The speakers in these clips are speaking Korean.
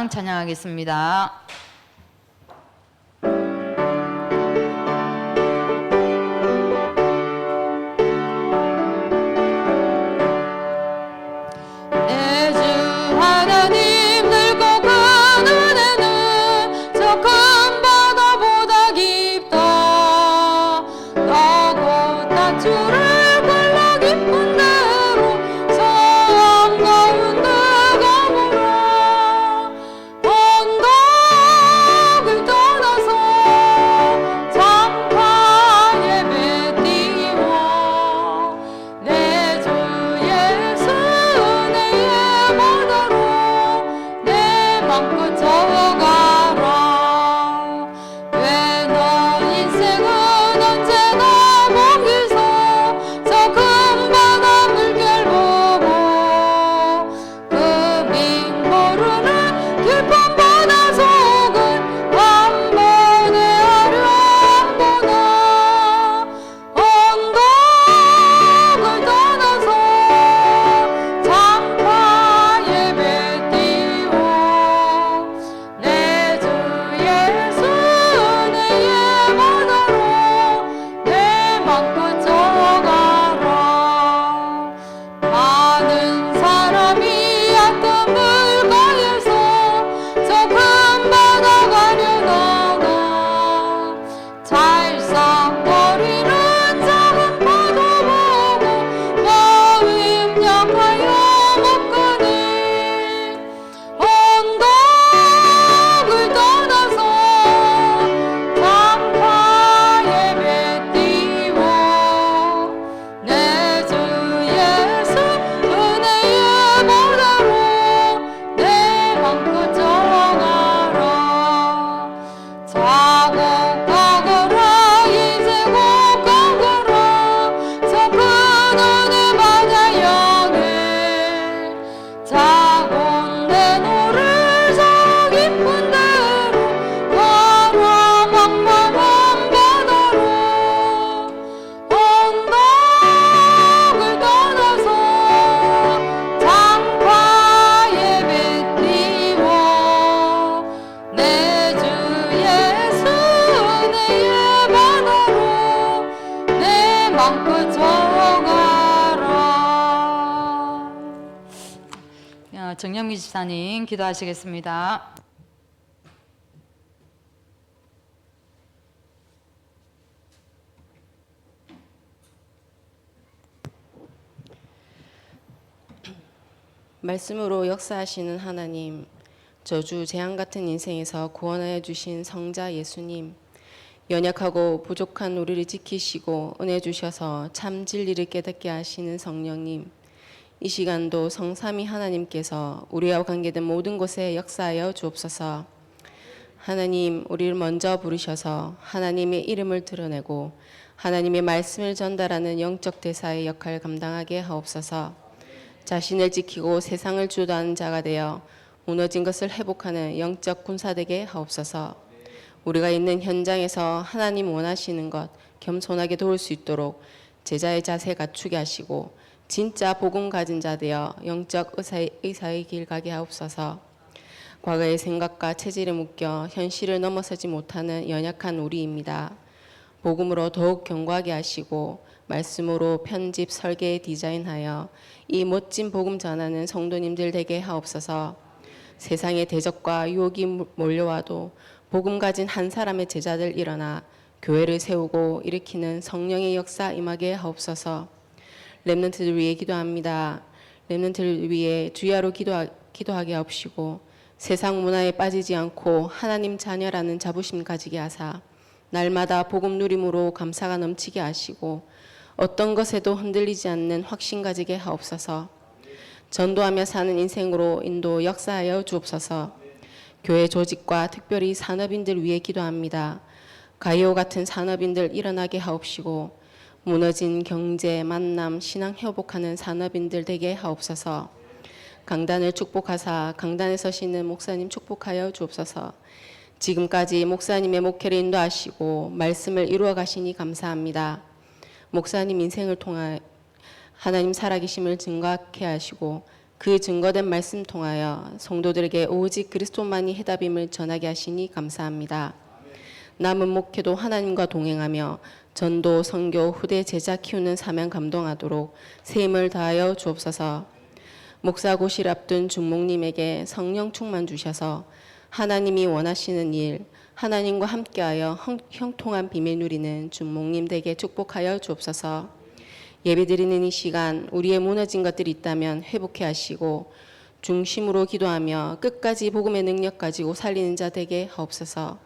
찬양하겠습니다. 내 주 하나님 늙고 그 눈에는 저 큰 바다보다 깊다. 너고 딴주를 골라 깊은 대로 성 가운데 가보라. 언덕을 떠나서 잠깐 예배 띄워 내 주 예수 은혜의 바다로 내 맘껏 저어가라. 왜 너 인생은 언제나 거기서 저 큰 바다 물결 보고 그 빙고르는 깊은 바다 속은 한 번에 아련 보나. 언덕을 떠나서 잠깐 예배 띄워 내 주 예수 은혜의 바다로 내 맘껏 저어가라. 많은 사람이 얕은 물가에서 저 큰 바다 가려다가 찰싹거리는 작은 파도 보고 마음 약하여 못 가니. 언덕을 떠나서 잠깐 예배 띄워 내 주 예수 은혜의 바다로 내 맘껏 저어가라. 작업 가거라 인생 곧 가거라 저 큰 은혜 바다 향해. 작은 내 노를 저 깊은 데로 가라茫茫한 바다로. 언덕을 떠나서 잠깐 예배 띄워 내 주 예수 은혜의 바다로 내 맘껏 저어가라. 정영미 집사님 기도하시겠습니다. 말씀으로 역사하시는 하나님, 저주 재앙 같은 인생에서 구원하여 주신 성자 예수님, 연약하고 부족한 우리를 지키시고 은혜 주셔서 참 진리를 깨닫게 하시는 성령님, 이 시간도 성삼위 하나님께서 우리와 관계된 모든 곳에 역사하여 주옵소서. 하나님, 우리를 먼저 부르셔서 하나님의 이름을 드러내고 하나님의 말씀을 전달하는 영적 대사의 역할을 감당하게 하옵소서. 자신을 지키고 세상을 주도하는 자가 되어 무너진 것을 회복하는 영적 군사 되게 하옵소서. 우리가 있는 현장에서 하나님 원하시는 것 겸손하게 도울 수 있도록 제자의 자세 갖추게 하시고 진짜 복음 가진 자 되어 영적 의사의 길 가게 하옵소서. 과거의 생각과 체질에 묶여 현실을 넘어서지 못하는 연약한 우리입니다. 복음으로 더욱 견고하게 하시고 말씀으로 편집, 설계, 디자인하여 이 멋진 복음 전하는 성도님들 되게 하옵소서. 세상의 대적과 유혹이 몰려와도 복음 가진 한 사람의 제자들 일어나 교회를 세우고 일으키는 성령의 역사 임하게 하옵소서. 렘넌트들 위해 기도합니다. 렘넌트를 위해 주야로 기도하게 하옵시고 세상 문화에 빠지지 않고 하나님 자녀라는 자부심 가지게 하사 날마다 복음 누림으로 감사가 넘치게 하시고 어떤 것에도 흔들리지 않는 확신 가지게 하옵소서. 전도하며 사는 인생으로 인도 역사하여 주옵소서. 교회 조직과 특별히 산업인들 위해 기도합니다. 가이오 같은 산업인들 일어나게 하옵시고 무너진 경제, 만남, 신앙 회복하는 산업인들 되게 하옵소서. 강단을 축복하사 강단에 서시는 목사님 축복하여 주옵소서. 지금까지 목사님의 목회를 인도하시고 말씀을 이루어 가시니 감사합니다. 목사님 인생을 통해 하나님 살아계심을 증거하게 하시고 그 증거된 말씀 통하여 성도들에게 오직 그리스도만이 해답임을 전하게 하시니 감사합니다. 남은 목회도 하나님과 동행하며 전도, 선교, 후대 제자 키우는 사명 감동하도록 새 힘을 다하여 주옵소서. 목사고시를 앞둔 중목님에게 성령 충만 주셔서 하나님이 원하시는 일, 하나님과 함께하여 형통한 비밀 누리는 중목님 되게 축복하여 주옵소서. 예배드리는 이 시간 우리의 무너진 것들이 있다면 회복해 하시고 중심으로 기도하며 끝까지 복음의 능력 가지고 살리는 자 되게 하옵소서.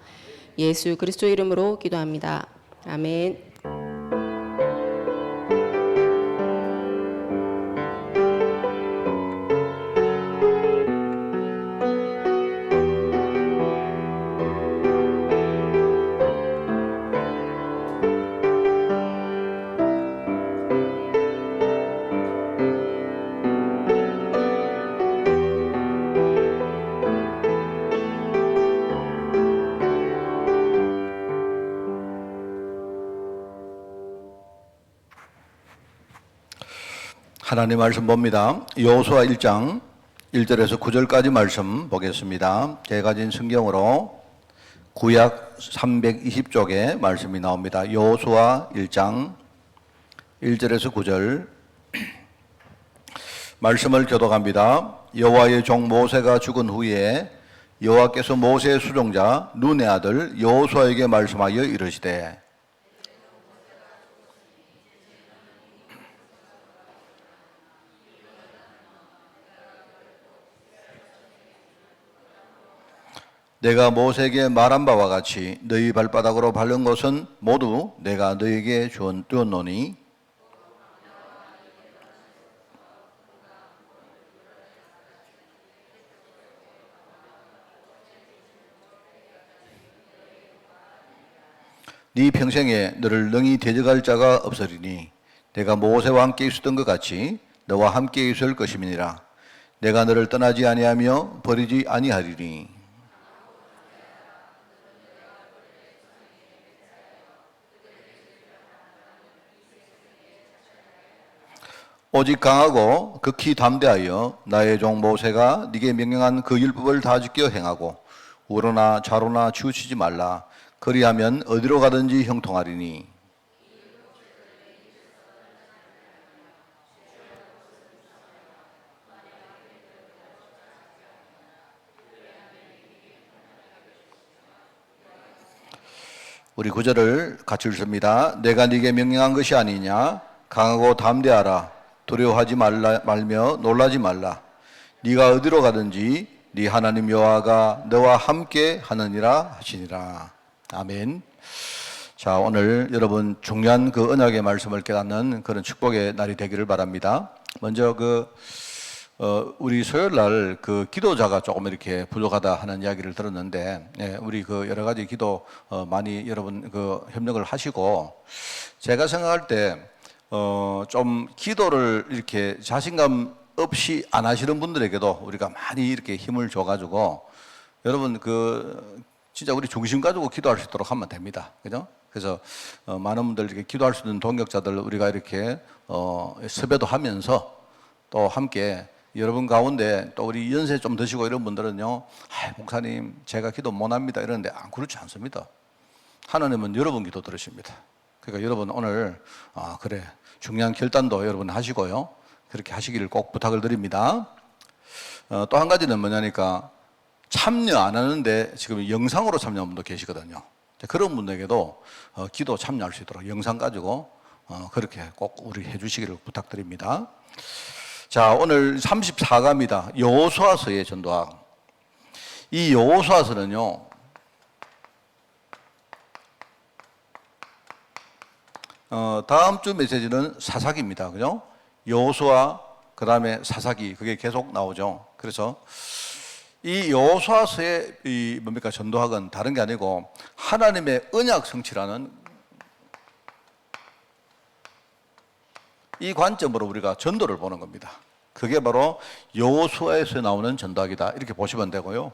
예수 그리스도 이름으로 기도합니다. 아멘. 하나님 말씀 봅니다. 여호수아 1장 1절에서 9절까지 말씀 보겠습니다. 제가 가진 성경으로 구약 320쪽에 말씀이 나옵니다. 여호수아 1장 1절에서 9절 말씀을 교독합니다. 여호와의 종 모세가 죽은 후에 여호와께서 모세의 수종자 눈의 아들 여호수아에게 말씀하여 이르시되 내가 모세에게 말한 바와 같이 너희 발바닥으로 밟은 것은 모두 내가 너희에게 주었노니 네 평생에 너를 능히 대적할 자가 없으리니 내가 모세와 함께 있었던 것 같이 너와 함께 있을 것임이니라. 내가 너를 떠나지 아니하며 버리지 아니하리니 오직 강하고 극히 담대하여 나의 종 모세가 네게 명령한 그 율법을 다 지켜 행하고 우로나 좌로나 치우치지 말라. 그리하면 어디로 가든지 형통하리니 우리 구절을 같이 읽습니다. 내가 네게 명령한 것이 아니냐. 강하고 담대하라. 두려워하지 말며 놀라지 말라. 네가 어디로 가든지 네 하나님 여호와가 너와 함께 하느니라 하시니라. 아멘. 자, 오늘 여러분 중요한 그 언약의 말씀을 깨닫는 그런 축복의 날이 되기를 바랍니다. 먼저 우리 수요일 날 그 기도자가 조금 이렇게 부족하다 하는 이야기를 들었는데, 우리 그 여러 가지 기도 많이 여러분 그 협력을 하시고, 제가 생각할 때 좀 기도를 이렇게 자신감 없이 안 하시는 분들에게도 우리가 많이 이렇게 힘을 줘가지고 여러분 진짜 우리 중심 가지고 기도할 수 있도록 하면 됩니다. 그죠? 그래서 많은 분들 이렇게 기도할 수 있는 동역자들 우리가 이렇게 섭외도 하면서 또 함께 여러분 가운데 또 우리 연세 좀 드시고 이런 분들은요, 목사님 제가 기도 못합니다 이러는데 그렇지 않습니다. 하나님은 여러분 기도 들으십니다. 그러니까 여러분 오늘 그래 중요한 결단도 여러분 하시고요, 그렇게 하시기를 꼭 부탁을 드립니다. 또 한 가지는 뭐냐니까 참여 안 하는데 지금 영상으로 참여한 분도 계시거든요. 그런 분에게도 기도 참여할 수 있도록 영상 가지고 그렇게 꼭 우리 해주시기를 부탁드립니다. 자, 오늘 34가입니다. 여호수아서의 전도학. 이 여호수아서는요, 다음 주 메시지는 사사기입니다. 그죠? 여호수아, 그 다음에 사사기, 그게 계속 나오죠. 그래서 이 여호수아서의 전도학은 다른 게 아니고 하나님의 언약 성취라는 이 관점으로 우리가 전도를 보는 겁니다. 그게 바로 여호수아에서 나오는 전도학이다. 이렇게 보시면 되고요.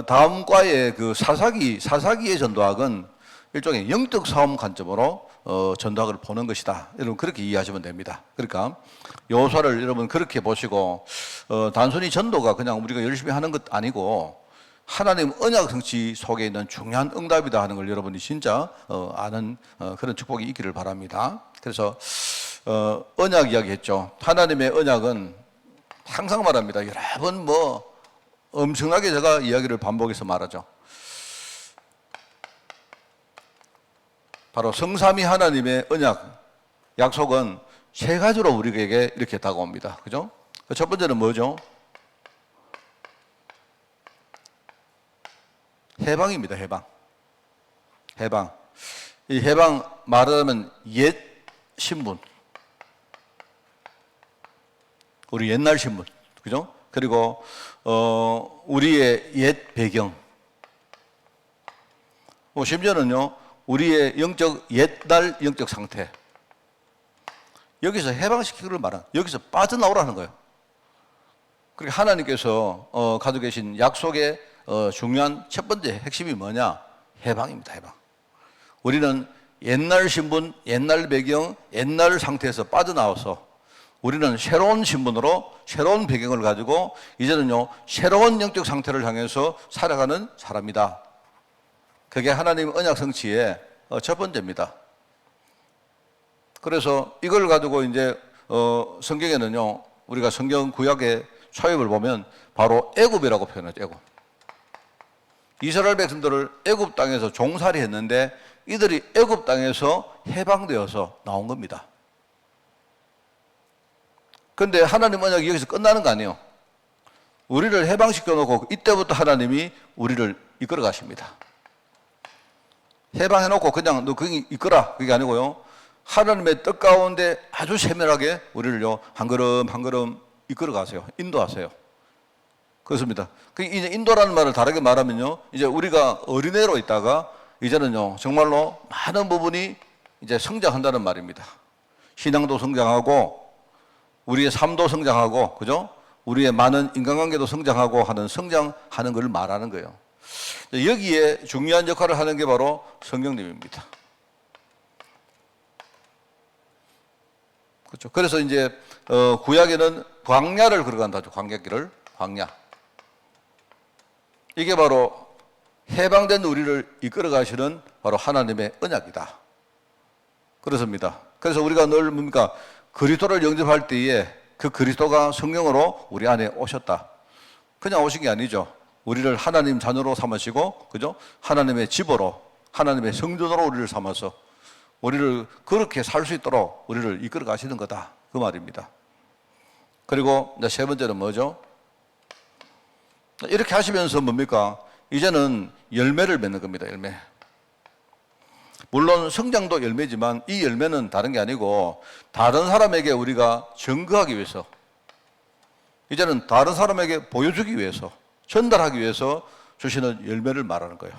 다음 과의 그 사사기의 전도학은 일종의 영적 싸움 관점으로 전도학을 보는 것이다. 여러분 그렇게 이해하시면 됩니다. 그러니까 여호수아를 여러분 그렇게 보시고 단순히 전도가 그냥 우리가 열심히 하는 것 아니고 하나님 언약 성취 속에 있는 중요한 응답이다 하는 걸 여러분이 진짜 아는 그런 축복이 있기를 바랍니다. 그래서 언약 이야기했죠. 하나님의 언약은 항상 말합니다. 여러 번 엄청나게 제가 이야기를 반복해서 말하죠. 바로 성삼위 하나님의 언약, 약속은 세 가지로 우리에게 이렇게 다가옵니다. 그죠? 첫 번째는 뭐죠? 해방입니다. 해방. 해방. 이 해방 말하자면 옛 신분. 우리 옛날 신분. 그죠? 그리고 우리의 옛 배경. 심지어는요. 우리의 옛날 영적 상태. 여기서 해방시키기를 말하는, 여기서 빠져나오라는 거예요. 그러니까 하나님께서 가지고 계신 약속의 중요한 첫 번째 핵심이 뭐냐? 해방입니다. 해방. 우리는 옛날 신분, 옛날 배경, 옛날 상태에서 빠져나와서 우리는 새로운 신분으로 새로운 배경을 가지고 이제는요 새로운 영적 상태를 향해서 살아가는 사람이다. 그게 하나님 언약 성취의 첫 번째입니다. 그래서 이걸 가지고 이제 성경에는요 우리가 성경 구약의 초입을 보면 바로 애굽이라고 표현하죠. 애굽. 이스라엘 백성들을 애굽 땅에서 종살이 했는데 이들이 애굽 땅에서 해방되어서 나온 겁니다. 그런데 하나님 언약이 여기서 끝나는 거 아니에요. 우리를 해방시켜 놓고 이때부터 하나님이 우리를 이끌어 가십니다. 해방해 놓고 그냥 너 거기 이끌어 그게 아니고요. 하나님의 뜻 가운데 아주 세밀하게 우리를요 한 걸음 한 걸음 이끌어 가세요. 인도하세요. 그렇습니다. 이제 인도라는 말을 다르게 말하면요, 이제 우리가 어린애로 있다가 이제는요 정말로 많은 부분이 이제 성장한다는 말입니다. 신앙도 성장하고 우리의 삶도 성장하고, 그죠? 우리의 많은 인간관계도 성장하고 하는 성장하는 걸 말하는 거예요. 여기에 중요한 역할을 하는 게 바로 성령님입니다. 그렇죠. 그래서 이제 구약에는 광야를 걸어간다죠. 광야길을 광야. 이게 바로 해방된 우리를 이끌어 가시는 바로 하나님의 언약이다. 그렇습니다. 그래서 우리가 늘 뭡니까? 그리스도를 영접할 때에 그 그리스도가 성령으로 우리 안에 오셨다. 그냥 오신 게 아니죠. 우리를 하나님 자녀로 삼으시고, 그죠? 하나님의 집으로, 하나님의 성전으로 우리를 삼아서 우리를 그렇게 살 수 있도록 우리를 이끌어 가시는 거다. 그 말입니다. 그리고 이제 세 번째는 뭐죠? 이렇게 하시면서 뭡니까? 이제는 열매를 맺는 겁니다. 열매. 물론 성장도 열매지만 이 열매는 다른 게 아니고 다른 사람에게 우리가 증거하기 위해서, 이제는 다른 사람에게 보여주기 위해서, 전달하기 위해서 주시는 열매를 말하는 거예요.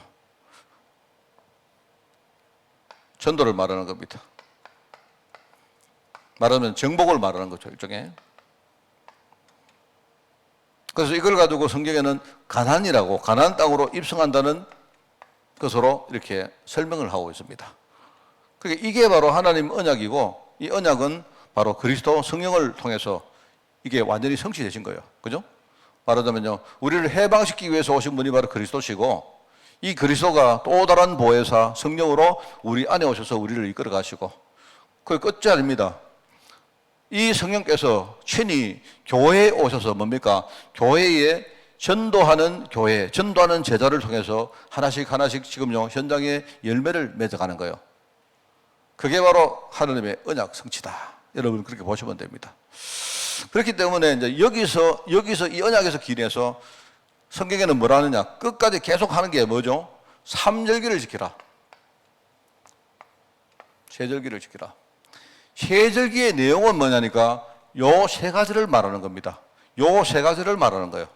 전도를 말하는 겁니다. 말하면 정복을 말하는 거죠, 일종의. 그래서 이걸 가지고 성경에는 가나안이라고, 가나안 땅으로 입성한다는 것으로 이렇게 설명을 하고 있습니다. 그러니까 이게 바로 하나님 언약이고, 이 언약은 바로 그리스도 성령을 통해서 이게 완전히 성취되신 거예요. 그죠? 말하자면요, 우리를 해방시키기 위해서 오신 분이 바로 그리스도시고, 이 그리스도가 또 다른 보혜사 성령으로 우리 안에 오셔서 우리를 이끌어 가시고, 그게 끝이 아닙니다. 이 성령께서 친히 교회에 오셔서 뭡니까? 교회에 전도하는 교회, 전도하는 제자를 통해서 하나씩 하나씩 지금요 현장에 열매를 맺어가는 거예요. 그게 바로 하나님의 언약 성취다. 여러분 그렇게 보시면 됩니다. 그렇기 때문에 이제 여기서 이 언약에서 기인해서 성경에는 뭐라 하느냐? 끝까지 계속 하는 게 뭐죠? 삼절기를 지키라. 세절기를 지키라. 세절기의 내용은 뭐냐니까 요 세 가지를 말하는 겁니다. 요 세 가지를 말하는 거예요.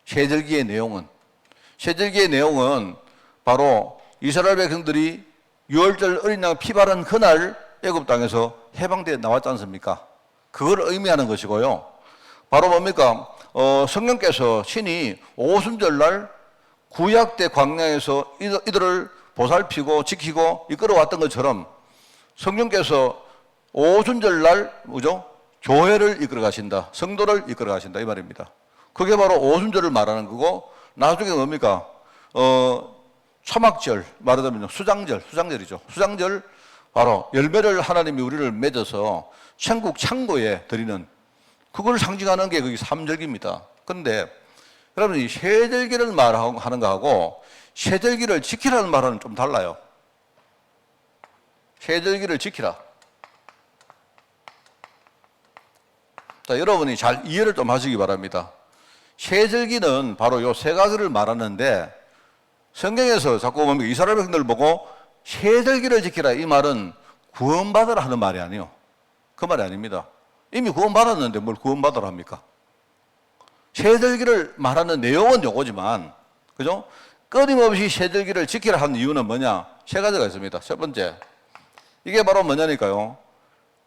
세절기의 내용은. 세절기의 내용은 바로 이스라엘 백성들이 유월절 어린 양 피 바른 그날 애굽 땅에서 해방되어 나왔지 않습니까? 그걸 의미하는 것이고요. 바로 뭡니까? 성령께서 친히 오순절날 구약 때 광야에서 이들을 보살피고 지키고 이끌어왔던 것처럼 성령께서 오순절날 뭐죠? 교회를 이끌어 가신다. 성도를 이끌어 가신다. 이 말입니다. 그게 바로 오순절을 말하는 거고, 나중에 뭡니까? 초막절, 말하자면 수장절이죠. 수장절, 바로 열매를 하나님이 우리를 맺어서 천국 창고에 드리는, 그걸 상징하는 게 거기 삼절기입니다. 그런데 여러분, 이 세절기를 말하는 거하고 세절기를 지키라는 말은 좀 달라요. 세절기를 지키라. 자, 여러분이 잘 이해를 좀 하시기 바랍니다. 세절기는 바로 요 세 가지를 말하는데, 성경에서 자꾸 보면 이스라엘 백성들을 보고 세절기를 지키라, 이 말은 구원받으라 하는 말이 아니에요. 그 말이 아닙니다. 이미 구원받았는데 뭘 구원받으라 합니까? 세절기를 말하는 내용은 요거지만, 그죠? 끊임없이 세절기를 지키라 하는 이유는 뭐냐? 세 가지가 있습니다. 첫 번째, 이게 바로 뭐냐니까요.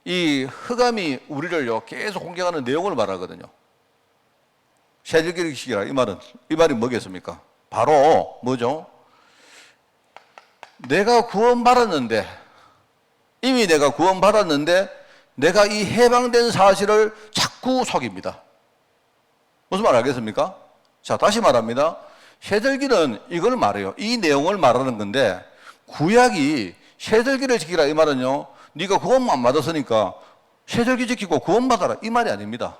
이 흑암이 우리를 계속 공격하는 내용을 말하거든요. 세절기를 지키라, 이 말이 뭐겠습니까? 바로 뭐죠? 내가 구원받았는데, 이미 내가 구원받았는데 내가 이 해방된 사실을 자꾸 속입니다. 무슨 말 알겠습니까? 자, 다시 말합니다. 세절기는 이걸 말해요. 이 내용을 말하는 건데, 구약이 세절기를 지키라 이 말은요, 네가 구원만 받았으니까 세절기 지키고 구원받아라 이 말이 아닙니다.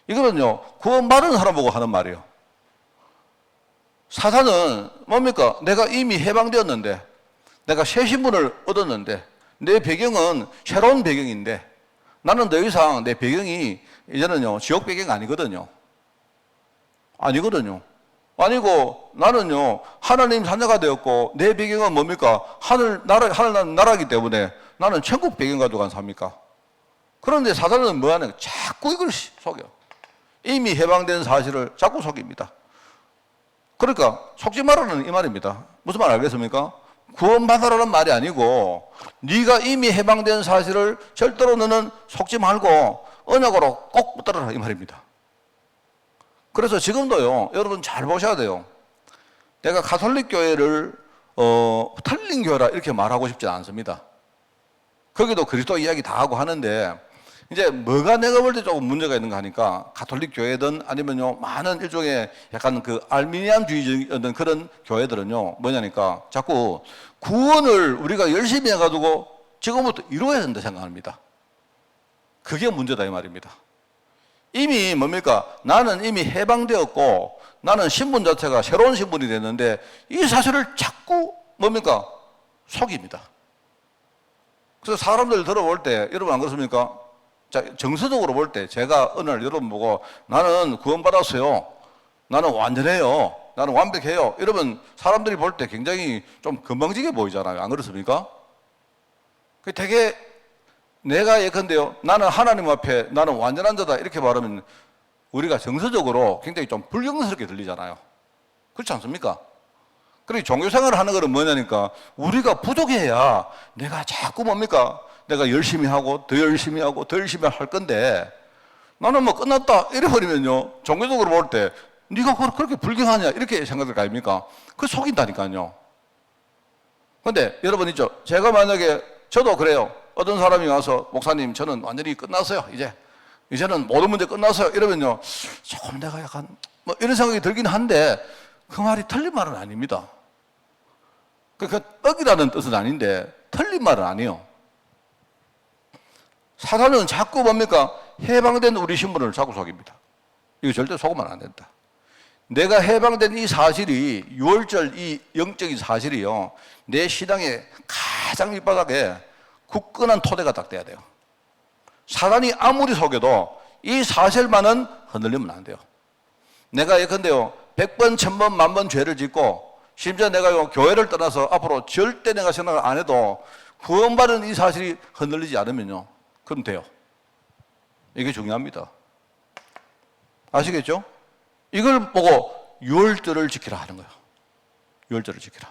이거는요, 구원받은 사람 보고 하는 말이에요. 사탄은 뭡니까? 내가 이미 해방되었는데, 내가 새 신분을 얻었는데, 내 배경은 새로운 배경인데, 나는 더 이상 내 배경이 이제는요, 지옥 배경 아니거든요. 아니고, 나는요, 하나님 자녀가 되었고, 내 배경은 뭡니까? 하늘 나라이기 때문에 나는 천국 배경 가지고 삽니까? 그런데 사단은 뭐 하는 거예요? 자꾸 이걸 속여. 이미 해방된 사실을 자꾸 속입니다. 그러니까 속지 말라는 이 말입니다. 무슨 말 알겠습니까? 구원받으라는 말이 아니고, 네가 이미 해방된 사실을 절대로 너는 속지 말고 언약으로 꼭 붙들어라 이 말입니다. 그래서 지금도요, 여러분 잘 보셔야 돼요. 내가 가톨릭 교회를 틀린 교회라 이렇게 말하고 싶지 않습니다. 거기도 그리스도 이야기 다 하고 하는데, 이제 뭐가 내가 볼 때 조금 문제가 있는가 하니까, 가톨릭 교회든 아니면요, 많은 일종의 약간 그 알미니안주의적인 그런 교회들은요, 뭐냐니까, 자꾸 구원을 우리가 열심히 해가지고 지금부터 이루어야 된다 생각합니다. 그게 문제다 이 말입니다. 이미 뭡니까? 나는 이미 해방되었고, 나는 신분 자체가 새로운 신분이 됐는데, 이 사실을 자꾸 뭡니까? 속입니다. 그래서 사람들 들어볼 때, 여러분 안 그렇습니까? 자, 정서적으로 볼 때, 제가 어느 날 여러분 보고, 나는 구원받았어요. 나는 완전해요. 나는 완벽해요. 여러분, 사람들이 볼 때 굉장히 좀 건방지게 보이잖아요. 안 그렇습니까? 되게 내가 예컨대요, 나는 하나님 앞에 나는 완전한 자다 이렇게 말하면 우리가 정서적으로 굉장히 좀 불경스럽게 들리잖아요. 그렇지 않습니까? 그리고 종교생활을 하는 것은 뭐냐니까, 우리가 부족해야 내가 자꾸 뭡니까? 내가 열심히 하고 더 열심히 하고 더 열심히 할 건데, 나는 뭐 끝났다 이래버리면요, 종교적으로 볼 때 네가 그렇게 불경하냐 이렇게 생각할 거 아닙니까? 그게 속인다니까요. 근데 여러분 있죠, 제가 만약에, 저도 그래요. 어떤 사람이 와서, 목사님 저는 완전히 끝났어요, 이제는 모든 문제 끝났어요 이러면요, 조금 내가 약간 뭐 이런 생각이 들긴 한데, 그 말이 틀린 말은 아닙니다. 그 떡이라는 뜻은 아닌데 틀린 말은 아니에요. 사단은 자꾸 뭡니까? 해방된 우리 신분을 자꾸 속입니다. 이거 절대 속으면 안 된다. 내가 해방된 이 사실이, 유월절 이 영적인 사실이요, 내 신앙의 가장 밑바닥에 굳건한 토대가 딱 돼야 돼요. 사단이 아무리 속여도 이 사실만은 흔들리면 안 돼요. 내가 예컨대요, 100번, 1000번, 10,000번 죄를 짓고, 심지어 내가 교회를 떠나서 앞으로 절대 내가 생각을 안 해도 구원받은 이 사실이 흔들리지 않으면요, 그럼 돼요. 이게 중요합니다. 아시겠죠? 이걸 보고 유월절을 지키라 하는 거예요. 유월절을 지키라.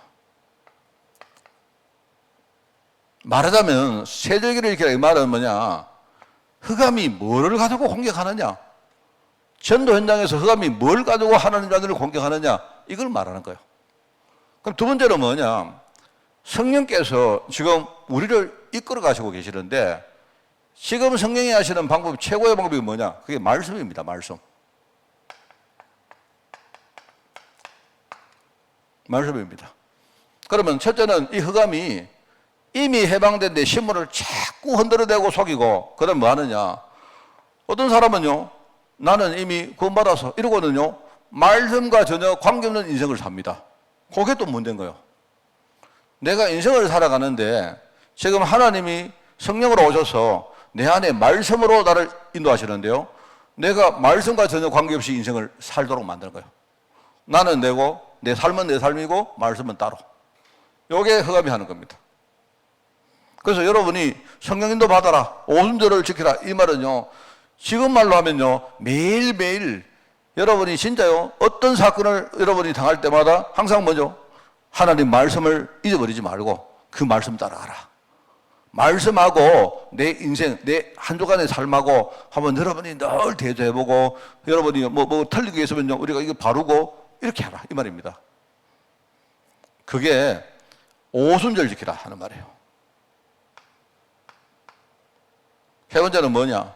말하자면 세절기를 지키라 이 말은 뭐냐? 흑암이 뭐를 가지고 공격하느냐? 전도 현장에서 흑암이 뭘 가지고 하나님 자녀를 공격하느냐? 이걸 말하는 거예요. 그럼 두 번째로 뭐냐? 성령께서 지금 우리를 이끌어 가시고 계시는데 지금 성령이 하시는 방법, 최고의 방법이 뭐냐? 그게 말씀입니다. 말씀입니다. 그러면 첫째는 이 흑암이 이미 해방된 내 신분을 자꾸 흔들어대고 속이고, 그다음 뭐 하느냐? 어떤 사람은요, 나는 이미 구원받아서 이러고는요, 말씀과 전혀 관계없는 인생을 삽니다. 그게 또 문제인 거예요. 내가 인생을 살아가는데 지금 하나님이 성령으로 오셔서 내 안에 말씀으로 나를 인도하시는데요, 내가 말씀과 전혀 관계없이 인생을 살도록 만드는 거예요. 나는 내고 내 삶은 내 삶이고 말씀은 따로. 이게 흑암이 하는 겁니다. 그래서 여러분이 성령 인도 받아라, 오순절을 지키라, 이 말은요, 지금 말로 하면요, 매일매일 여러분이 진짜요, 어떤 사건을 여러분이 당할 때마다 항상 먼저 하나님 말씀을 잊어버리지 말고 그 말씀 따라가라. 말씀하고 내 인생, 내 한 주간의 삶하고 한번 여러분이 늘 대조해보고, 여러분이 뭐 틀리게 했으면요, 우리가 이거 바르고 이렇게 하라, 이 말입니다. 그게 오순절 지키라 하는 말이에요. 세 번째는 뭐냐?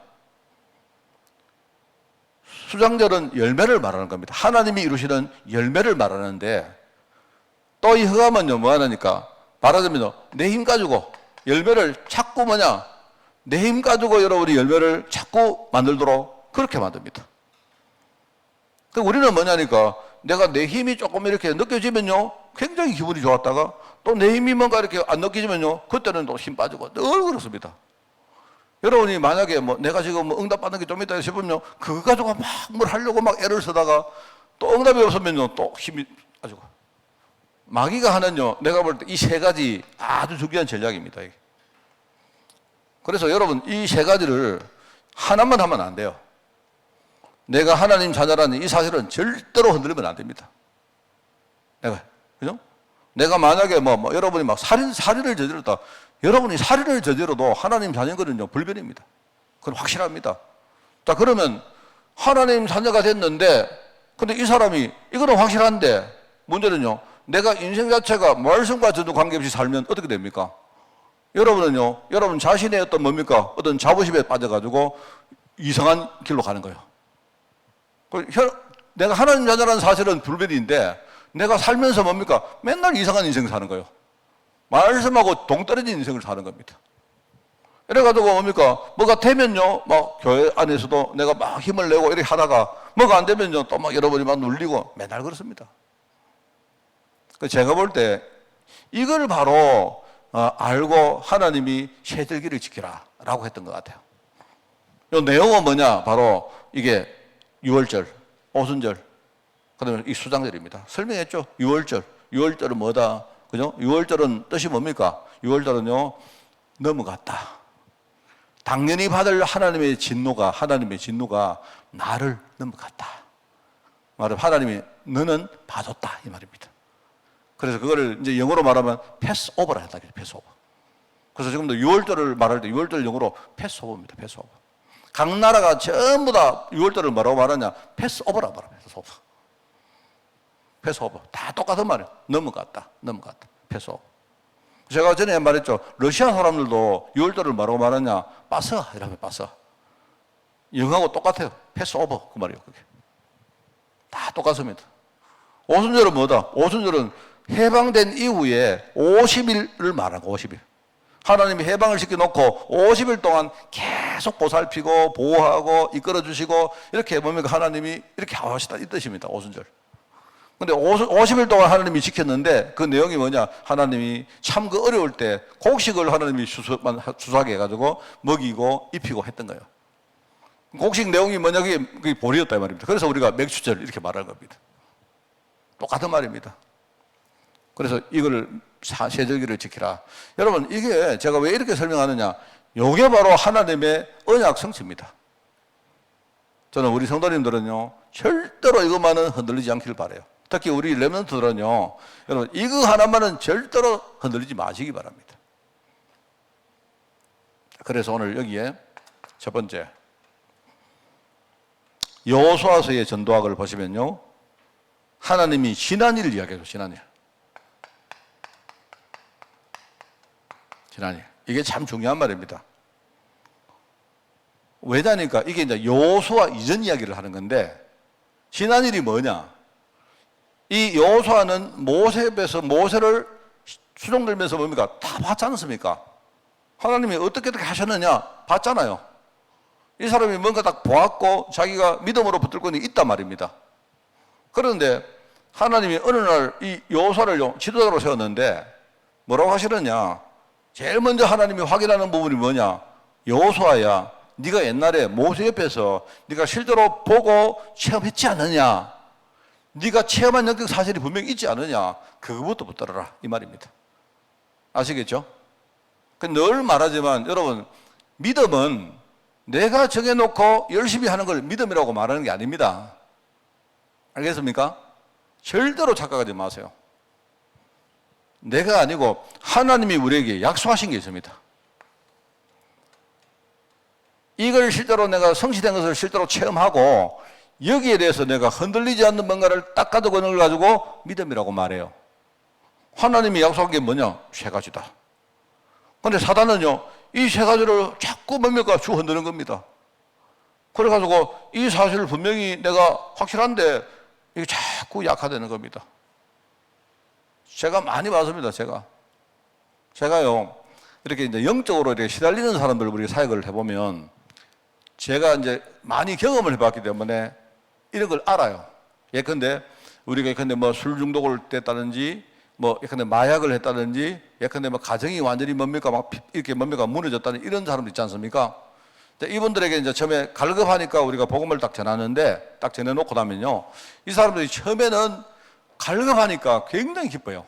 수장절은 열매를 말하는 겁니다. 하나님이 이루시는 열매를 말하는데, 또 이 흑암은요, 뭐 하나니까? 말하자면 내 힘 가지고 열매를 자꾸 뭐냐? 내 힘 가지고 여러분이 열매를 자꾸 만들도록 그렇게 만듭니다. 우리는 뭐냐니까, 내가 내 힘이 조금 이렇게 느껴지면요, 굉장히 기분이 좋았다가, 또 내 힘이 뭔가 이렇게 안 느껴지면요, 그때는 또 힘 빠지고 늘 그렇습니다. 여러분이 만약에 뭐 내가 지금 뭐 응답 받는 게 좀 있다 싶으면요, 그거 가지고 막 뭘 하려고 막 애를 쓰다가 또 응답이 없으면요, 또 힘이 빠지고. 마귀가 하는요, 내가 볼 때 이 세 가지 아주 중요한 전략입니다. 이게. 그래서 여러분, 이 세 가지를 하나만 하면 안 돼요. 내가 하나님 자녀라는 이 사실은 절대로 흔들리면 안 됩니다. 그죠? 내가 만약에 여러분이 막 살인을 저질렀다. 여러분이 살인을 저지러도 하나님 자녀인 거는요, 불변입니다. 그건 확실합니다. 자, 그러면 하나님 자녀가 됐는데, 근데 이 사람이, 이거는 확실한데, 문제는요, 내가 인생 자체가 말씀과 전혀 관계없이 살면 어떻게 됩니까? 여러분은요, 여러분 자신의 어떤 뭡니까? 어떤 자부심에 빠져가지고 이상한 길로 가는 거예요. 내가 하나님 자녀라는 사실은 불변인데, 내가 살면서 뭡니까? 맨날 이상한 인생 사는 거예요. 말씀하고 동떨어진 인생을 사는 겁니다. 이래가지고 뭡니까? 뭐가 되면요, 막 교회 안에서도 내가 막 힘을 내고 이렇게 하다가 뭐가 안 되면요, 또 막 여러분이 막 눌리고 맨날 그렇습니다. 제가 볼 때 이걸 바로 알고 하나님이 세절기를 지키라 라고 했던 것 같아요. 이 내용은 뭐냐? 바로 이게 유월절, 오순절, 그 다음에 이 수장절입니다. 설명했죠? 유월절은 뭐다? 그죠? 유월절은 뜻이 뭡니까? 유월절은요, 넘어갔다. 당연히 받을 하나님의 진노가 나를 넘어갔다. 말하면 하나님이 너는 봐줬다, 이 말입니다. 그래서 그거를 이제 영어로 말하면 패스오버라 한다. 패스오버. 그래서 지금도 유월절을 말할 때 유월절 영어로 패스오버입니다. 패스오버. 각 나라가 전부 다 유월절을 뭐라고 말하냐? 패스오버라 말합니다. 패스오버. 다 똑같은 말이에요. 넘어갔다. 패스오버. 제가 전에 말했죠. 러시아 사람들도 유월절을 뭐라고 말하냐? 빠스가 이라면 빠스가. 영어하고 똑같아요. 패스오버 그 말이에요. 그게. 다 똑같습니다. 오순절은 뭐다? 오순절은 해방된 이후에 50일을 말하는 거, 50일. 하나님이 해방을 시켜놓고 50일 동안 계속 보살피고 보호하고 이끌어주시고 이렇게 뭡니까? 하나님이 이렇게 하시다 이 뜻입니다. 오순절. 근데 50일 동안 하나님이 지켰는데 그 내용이 뭐냐? 하나님이 참 그 어려울 때 곡식을 하나님이 수사하게 해가지고 먹이고 입히고 했던 거예요. 곡식 내용이 뭐냐? 그게 보리였다 이 말입니다. 그래서 우리가 맥주절 이렇게 말하는 겁니다. 똑같은 말입니다. 그래서 이걸 세절기를 지키라. 여러분, 이게 제가 왜 이렇게 설명하느냐? 이게 바로 하나님의 언약 성취입니다. 저는 우리 성도님들은요, 절대로 이것만은 흔들리지 않기를 바라요. 특히 우리 렘넌트들은요, 여러분, 이거 하나만은 절대로 흔들리지 마시기 바랍니다. 그래서 오늘 여기에 첫 번째, 여호수아서의 전도학을 보시면요, 하나님이 지난 일을 이야기해요. 지난 일. 신앙이. 이게 참 중요한 말입니다. 왜냐니까 이게 이제 여호수아 이전 이야기를 하는 건데, 지난 일이 뭐냐? 이 여호수아는 모세에서 모세를 수종들면서 뭡니까? 다 봤지 않습니까? 하나님이 어떻게 하셨느냐? 봤잖아요. 이 사람이 뭔가 딱 보았고 자기가 믿음으로 붙들고 있단 말입니다. 그런데 하나님이 어느 날 이 여호수아를 지도자로 세웠는데 뭐라고 하시느냐? 제일 먼저 하나님이 확인하는 부분이 뭐냐? 여호수아야, 네가 옛날에 모세 옆에서 네가 실제로 보고 체험했지 않느냐? 네가 체험한 영적 사실이 분명히 있지 않느냐? 그거부터 붙들어라, 이 말입니다. 아시겠죠? 늘 말하지만 여러분, 믿음은 내가 정해놓고 열심히 하는 걸 믿음이라고 말하는 게 아닙니다. 알겠습니까? 절대로 착각하지 마세요. 내가 아니고 하나님이 우리에게 약속하신 게 있습니다. 이걸 실제로 내가 성취된 것을 실제로 체험하고 여기에 대해서 내가 흔들리지 않는 뭔가를 딱 가지고 있는 걸 가지고 믿음이라고 말해요. 하나님이 약속한 게 뭐냐? 세 가지다. 그런데 사단은요, 이 세 가지를 자꾸 뭡니까? 주 흔드는 겁니다. 그래가지고 이 사실을 분명히 내가 확실한데 이게 자꾸 약화되는 겁니다. 제가 많이 봤습니다, 제가요, 이렇게 이제 영적으로 이렇게 시달리는 사람들 우리 사역을 해보면 제가 이제 많이 경험을 해봤기 때문에 이런 걸 알아요. 예컨대 우리가 예컨대 뭐 술 중독을 됐다든지 뭐 예컨대 마약을 했다든지 예컨대 뭐 가정이 완전히 뭡니까 막 이렇게 뭡니까 무너졌다는 이런 사람도 있지 않습니까? 이분들에게 이제 처음에 갈급하니까 우리가 복음을 딱 전하는데 딱 전해놓고 나면요, 이 사람들이 처음에는 갈급하니까 굉장히 기뻐요.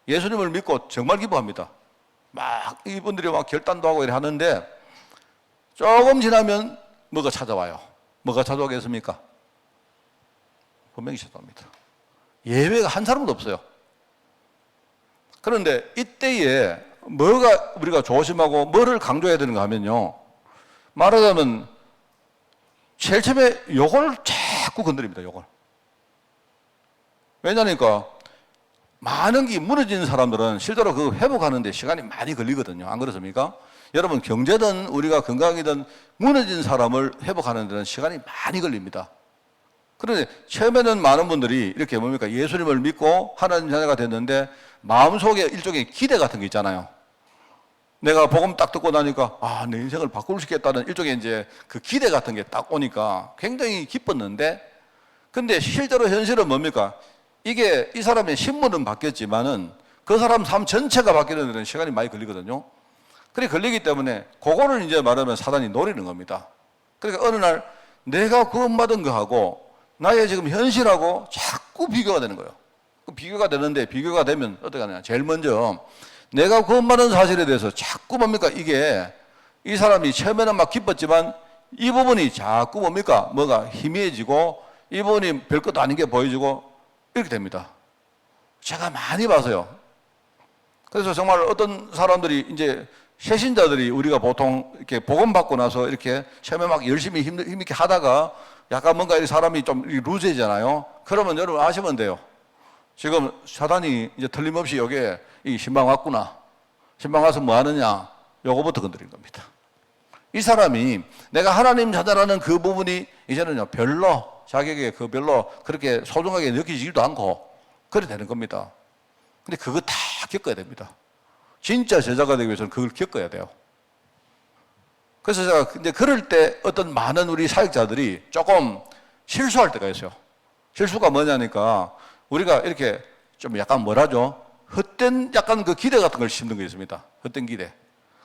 예수님을 믿고 정말 기뻐합니다. 막 이분들이 막 결단도 하고 이래 하는데 조금 지나면 뭐가 찾아와요. 뭐가 찾아오겠습니까? 분명히 찾아옵니다. 예외가 한 사람도 없어요. 그런데 이때에 뭐가 우리가 조심하고 뭐를 강조해야 되는가 하면요, 말하자면 제일 처음에 요걸 자꾸 건드립니다. 요걸. 왜냐니까 많은 게 무너지는 사람들은 실제로 그 회복하는 데 시간이 많이 걸리거든요. 안 그렇습니까? 여러분, 경제든 우리가 건강이든 무너진 사람을 회복하는 데는 시간이 많이 걸립니다. 그런데 처음에는 많은 분들이 이렇게 뭡니까? 예수님을 믿고 하나님 자녀가 됐는데 마음속에 일종의 기대 같은 게 있잖아요. 내가 복음 딱 듣고 나니까 내 인생을 바꿀 수 있겠다는 일종의 이제 그 기대 같은 게 딱 오니까 굉장히 기뻤는데, 근데 실제로 현실은 뭡니까? 이게 이 사람의 신분은 바뀌었지만은 그 사람 삶 전체가 바뀌는 데는 시간이 많이 걸리거든요. 그래 걸리기 때문에 그거를 이제 말하면 사단이 노리는 겁니다. 그러니까 어느 날 내가 구원받은 거하고 나의 지금 현실하고 자꾸 비교가 되는 거예요. 비교가 되는데 비교가 되면 어떻게 하냐? 제일 먼저 내가 구원받은 사실에 대해서 자꾸 뭡니까? 이게 이 사람이 처음에는 막 기뻤지만 이 부분이 자꾸 뭡니까? 뭐가 희미해지고 이 부분이 별것도 아닌 게 보여지고 이렇게 됩니다. 제가 많이 봐서요. 그래서 정말 어떤 사람들이 이제 새신자들이 우리가 보통 이렇게 복음 받고 나서 이렇게 처음에 막 열심히 힘있게 하다가 약간 뭔가 이 사람이 좀 루즈해지잖아요. 그러면 여러분 아시면 돼요. 지금 사단이 이제 틀림없이 여기에 이 신방 왔구나. 신방 와서 뭐 하느냐. 요거부터 건드린 겁니다. 이 사람이 내가 하나님 자녀라는 그 부분이 이제는요, 별로 자기에게 그 별로 그렇게 소중하게 느끼지도 않고 그래 되는 겁니다. 근데 그거 다 겪어야 됩니다. 진짜 제자가 되기 위해서는 그걸 겪어야 돼요. 그래서 제가 이제 그럴 때 어떤 많은 우리 사역자들이 조금 실수할 때가 있어요. 실수가 뭐냐니까 우리가 이렇게 좀 약간 뭐라죠? 헛된 약간 그 기대 같은 걸 심는 게 있습니다. 헛된 기대.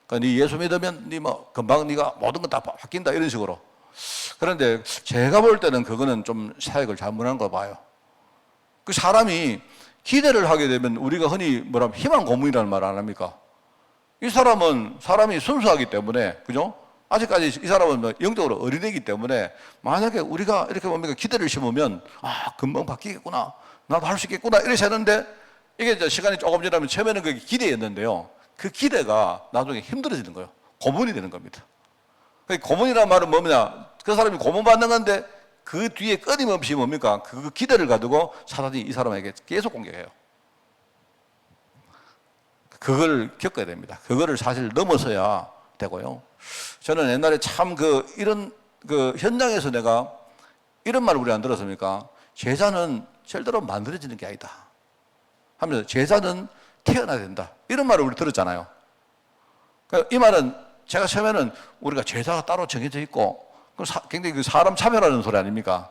그러니까 네 예수 믿으면 네 뭐 금방 네가 모든 건 다 바뀐다 이런 식으로. 그런데 제가 볼 때는 그거는 좀 사역을 잘못한 거 봐요. 그 사람이 기대를 하게 되면 우리가 흔히 뭐라면 희망 고문이라는 말 안 합니까? 이 사람은 사람이 순수하기 때문에, 그죠? 아직까지 이 사람은 뭐 영적으로 어린애이기 때문에 만약에 우리가 이렇게 뭡니까? 기대를 심으면 금방 바뀌겠구나. 나도 할 수 있겠구나. 이렇게 하는데 이게 이제 시간이 조금 지나면 처음에는 그게 기대였는데요. 그 기대가 나중에 힘들어지는 거예요. 고문이 되는 겁니다. 고문이라는 말은 뭐냐? 그 사람이 고문받는 건데 그 뒤에 끊임없이 뭡니까? 그 기대를 가지고 사단이 이 사람에게 계속 공격해요. 그걸 겪어야 됩니다. 그거를 사실 넘어서야 되고요. 저는 옛날에 참 이런 현장에서 내가 이런 말을 우리 안 들었습니까? 제자는 절대로 만들어지는 게 아니다 하면서 제자는 태어나야 된다. 이런 말을 우리 들었잖아요. 이 말은 제가 처음에는 우리가 제자가 따로 정해져 있고 굉장히 사람 차별하는 소리 아닙니까?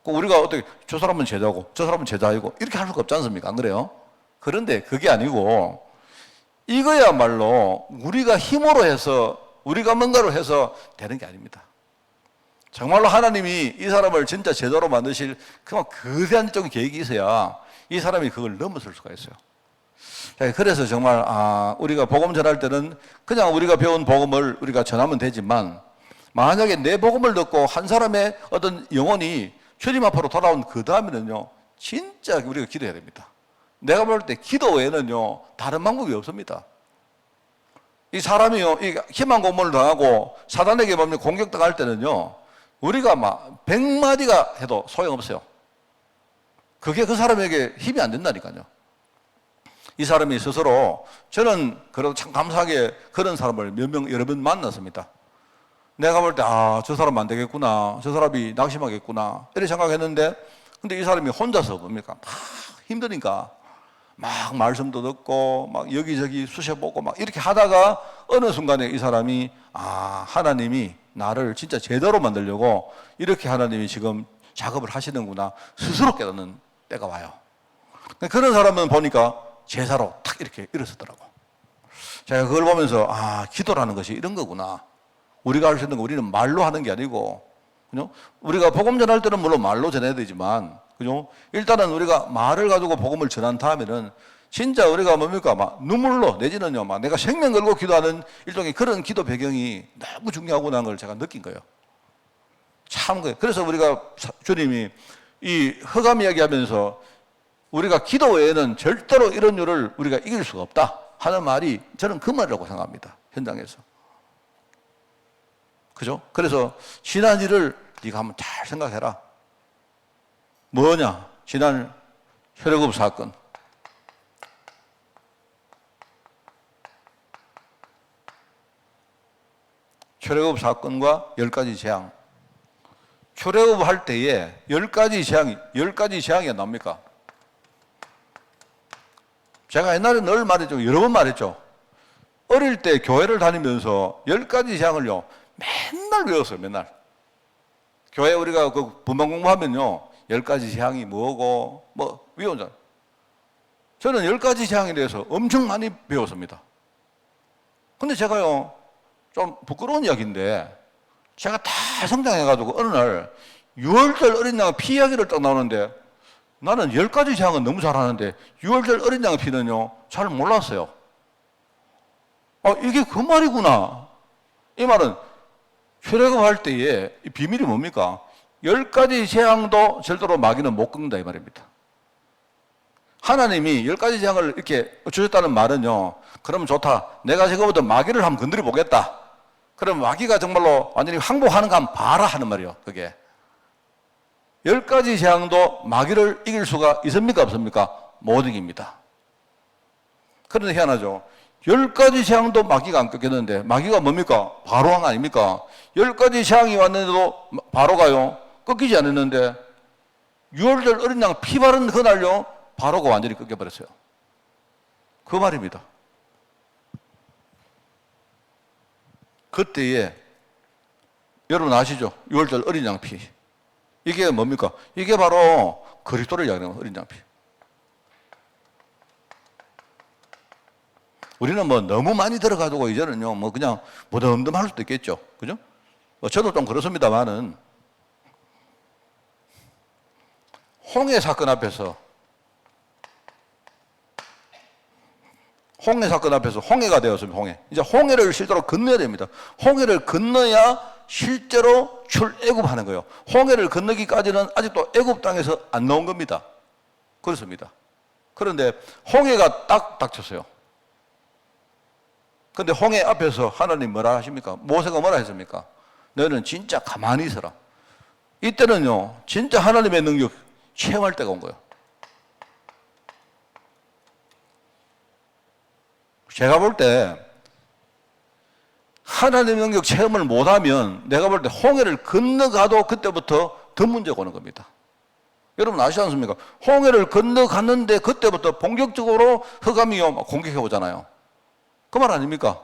우리가 어떻게 저 사람은 제자고 저 사람은 제자이고 이렇게 할 수가 없지 않습니까? 안 그래요? 그런데 그게 아니고 이거야말로 우리가 힘으로 해서 우리가 뭔가로 해서 되는 게 아닙니다. 정말로 하나님이 이 사람을 진짜 제자로 만드실 그만 거대한적인 계획이 있어야 이 사람이 그걸 넘어설 수가 있어요. 그래서 정말 우리가 복음 전할 때는 그냥 우리가 배운 복음을 우리가 전하면 되지만 만약에 내 복음을 듣고 한 사람의 어떤 영혼이 주님 앞으로 돌아온 그 다음에는요 진짜 우리가 기도해야 됩니다. 내가 볼 때 기도 외에는요 다른 방법이 없습니다. 이 사람이요 희망 고문을 당하고 사단에게 공격당할 때는요 우리가 막 100마디가 해도 소용없어요. 그게 그 사람에게 힘이 안 된다니까요. 이 사람이 스스로 저는 그래도 참 감사하게 그런 사람을 여러 번 만났습니다. 내가 볼 때 저 사람 안 되겠구나, 저 사람이 낙심하겠구나 이렇게 생각했는데 근데 이 사람이 혼자서 막 힘드니까 막 말씀도 듣고 막 여기저기 쑤셔보고 막 이렇게 하다가 어느 순간에 이 사람이 하나님이 나를 진짜 제대로 만들려고 이렇게 하나님이 지금 작업을 하시는구나 스스로 깨닫는 때가 와요. 그런 사람은 보니까 제사로 탁 이렇게 일어서더라고. 제가 그걸 보면서 기도라는 것이 이런 거구나. 우리가 할 수 있는 거 우리는 말로 하는 게 아니고 그죠? 우리가 복음 전할 때는 물론 말로 전해야 되지만 그죠? 일단은 우리가 말을 가지고 복음을 전한 다음에는 진짜 우리가 막 눈물로 내지는요 막 내가 생명 걸고 기도하는 일종의 그런 기도 배경이 너무 중요하구나 하는 걸 제가 느낀 거예요. 참 그래서 우리가 주님이 이 흑암 이야기하면서 우리가 기도 외에는 절대로 이런 일을 우리가 이길 수가 없다 하는 말이 저는 그 말이라고 생각합니다. 현장에서. 그죠? 그래서 지난 일을 네가 한번 잘 생각해라. 뭐냐? 지난 혈액업 사건. 혈액업 사건과 10가지 재앙. 혈액업 할 때에 10가지 재앙이 납니까? 제가 옛날에 늘 말했죠. 여러 번 말했죠. 어릴 때 교회를 다니면서 10가지 재앙을요. 맨날 외웠어요. 맨날. 교회 우리가 분방 공부하면요. 10가지 재앙이 뭐고 외우잖아요. 저는 10가지 재앙에 대해서 엄청 많이 배웠습니다. 근데 제가요. 좀 부끄러운 이야기인데 제가 다 성장해가지고 어느 날 6월절 어린 양 피 이야기를 딱 나오는데 나는 10가지 재앙은 너무 잘하는데 6월절 어린 양 피는요. 잘 몰랐어요. 이게 그 말이구나. 이 말은 혈액업 할 때의 비밀이 뭡니까? 10가지 재앙도 절대로 마귀는 못 꺾는다 이 말입니다. 하나님이 10가지 재앙을 이렇게 주셨다는 말은요. 그러면 좋다. 내가 지금부터 마귀를 한번 건드려 보겠다. 그럼 마귀가 정말로 완전히 항복하는 거 한번 봐라 하는 말이요. 그게. 10가지 재앙도 마귀를 이길 수가 있습니까? 없습니까? 못 이깁니다. 그런데 희한하죠. 10가지 재앙도 마귀가 안 꺾였는데 마귀가 뭡니까? 바로왕 아닙니까? 10가지 재앙이 왔는데도 바로가요. 꺾이지 않았는데 6월절 어린 양 피 바른 그날요. 바로가 완전히 꺾여버렸어요. 그 말입니다. 그때에 여러분 아시죠? 6월절 어린 양 피. 이게 뭡니까? 이게 바로 그리스도를 이야기하는 어린 양 피. 우리는 너무 많이 들어가지고 이제는요 그냥 무덤덤할 수도 있겠죠. 그죠? 저도 좀 그렇습니다만은 홍해 사건 앞에서 홍해가 되었습니다. 홍해. 이제 홍해를 실제로 건너야 됩니다. 홍해를 건너야 실제로 출애굽하는 거예요. 홍해를 건너기까지는 아직도 애굽 땅에서 안 나온 겁니다. 그렇습니다. 그런데 홍해가 딱 닥쳤어요. 그런데 홍해 앞에서 하나님 뭐라 하십니까? 모세가 뭐라 했습니까? 너는 진짜 가만히 있어라. 이때는요, 진짜 하나님의 능력 체험할 때가 온 거예요. 제가 볼 때 하나님의 능력 체험을 못하면 내가 볼 때 홍해를 건너가도 그때부터 더 문제가 오는 겁니다. 여러분 아시지 않습니까? 홍해를 건너갔는데 그때부터 본격적으로 흑암이 공격해 오잖아요. 그 말 아닙니까?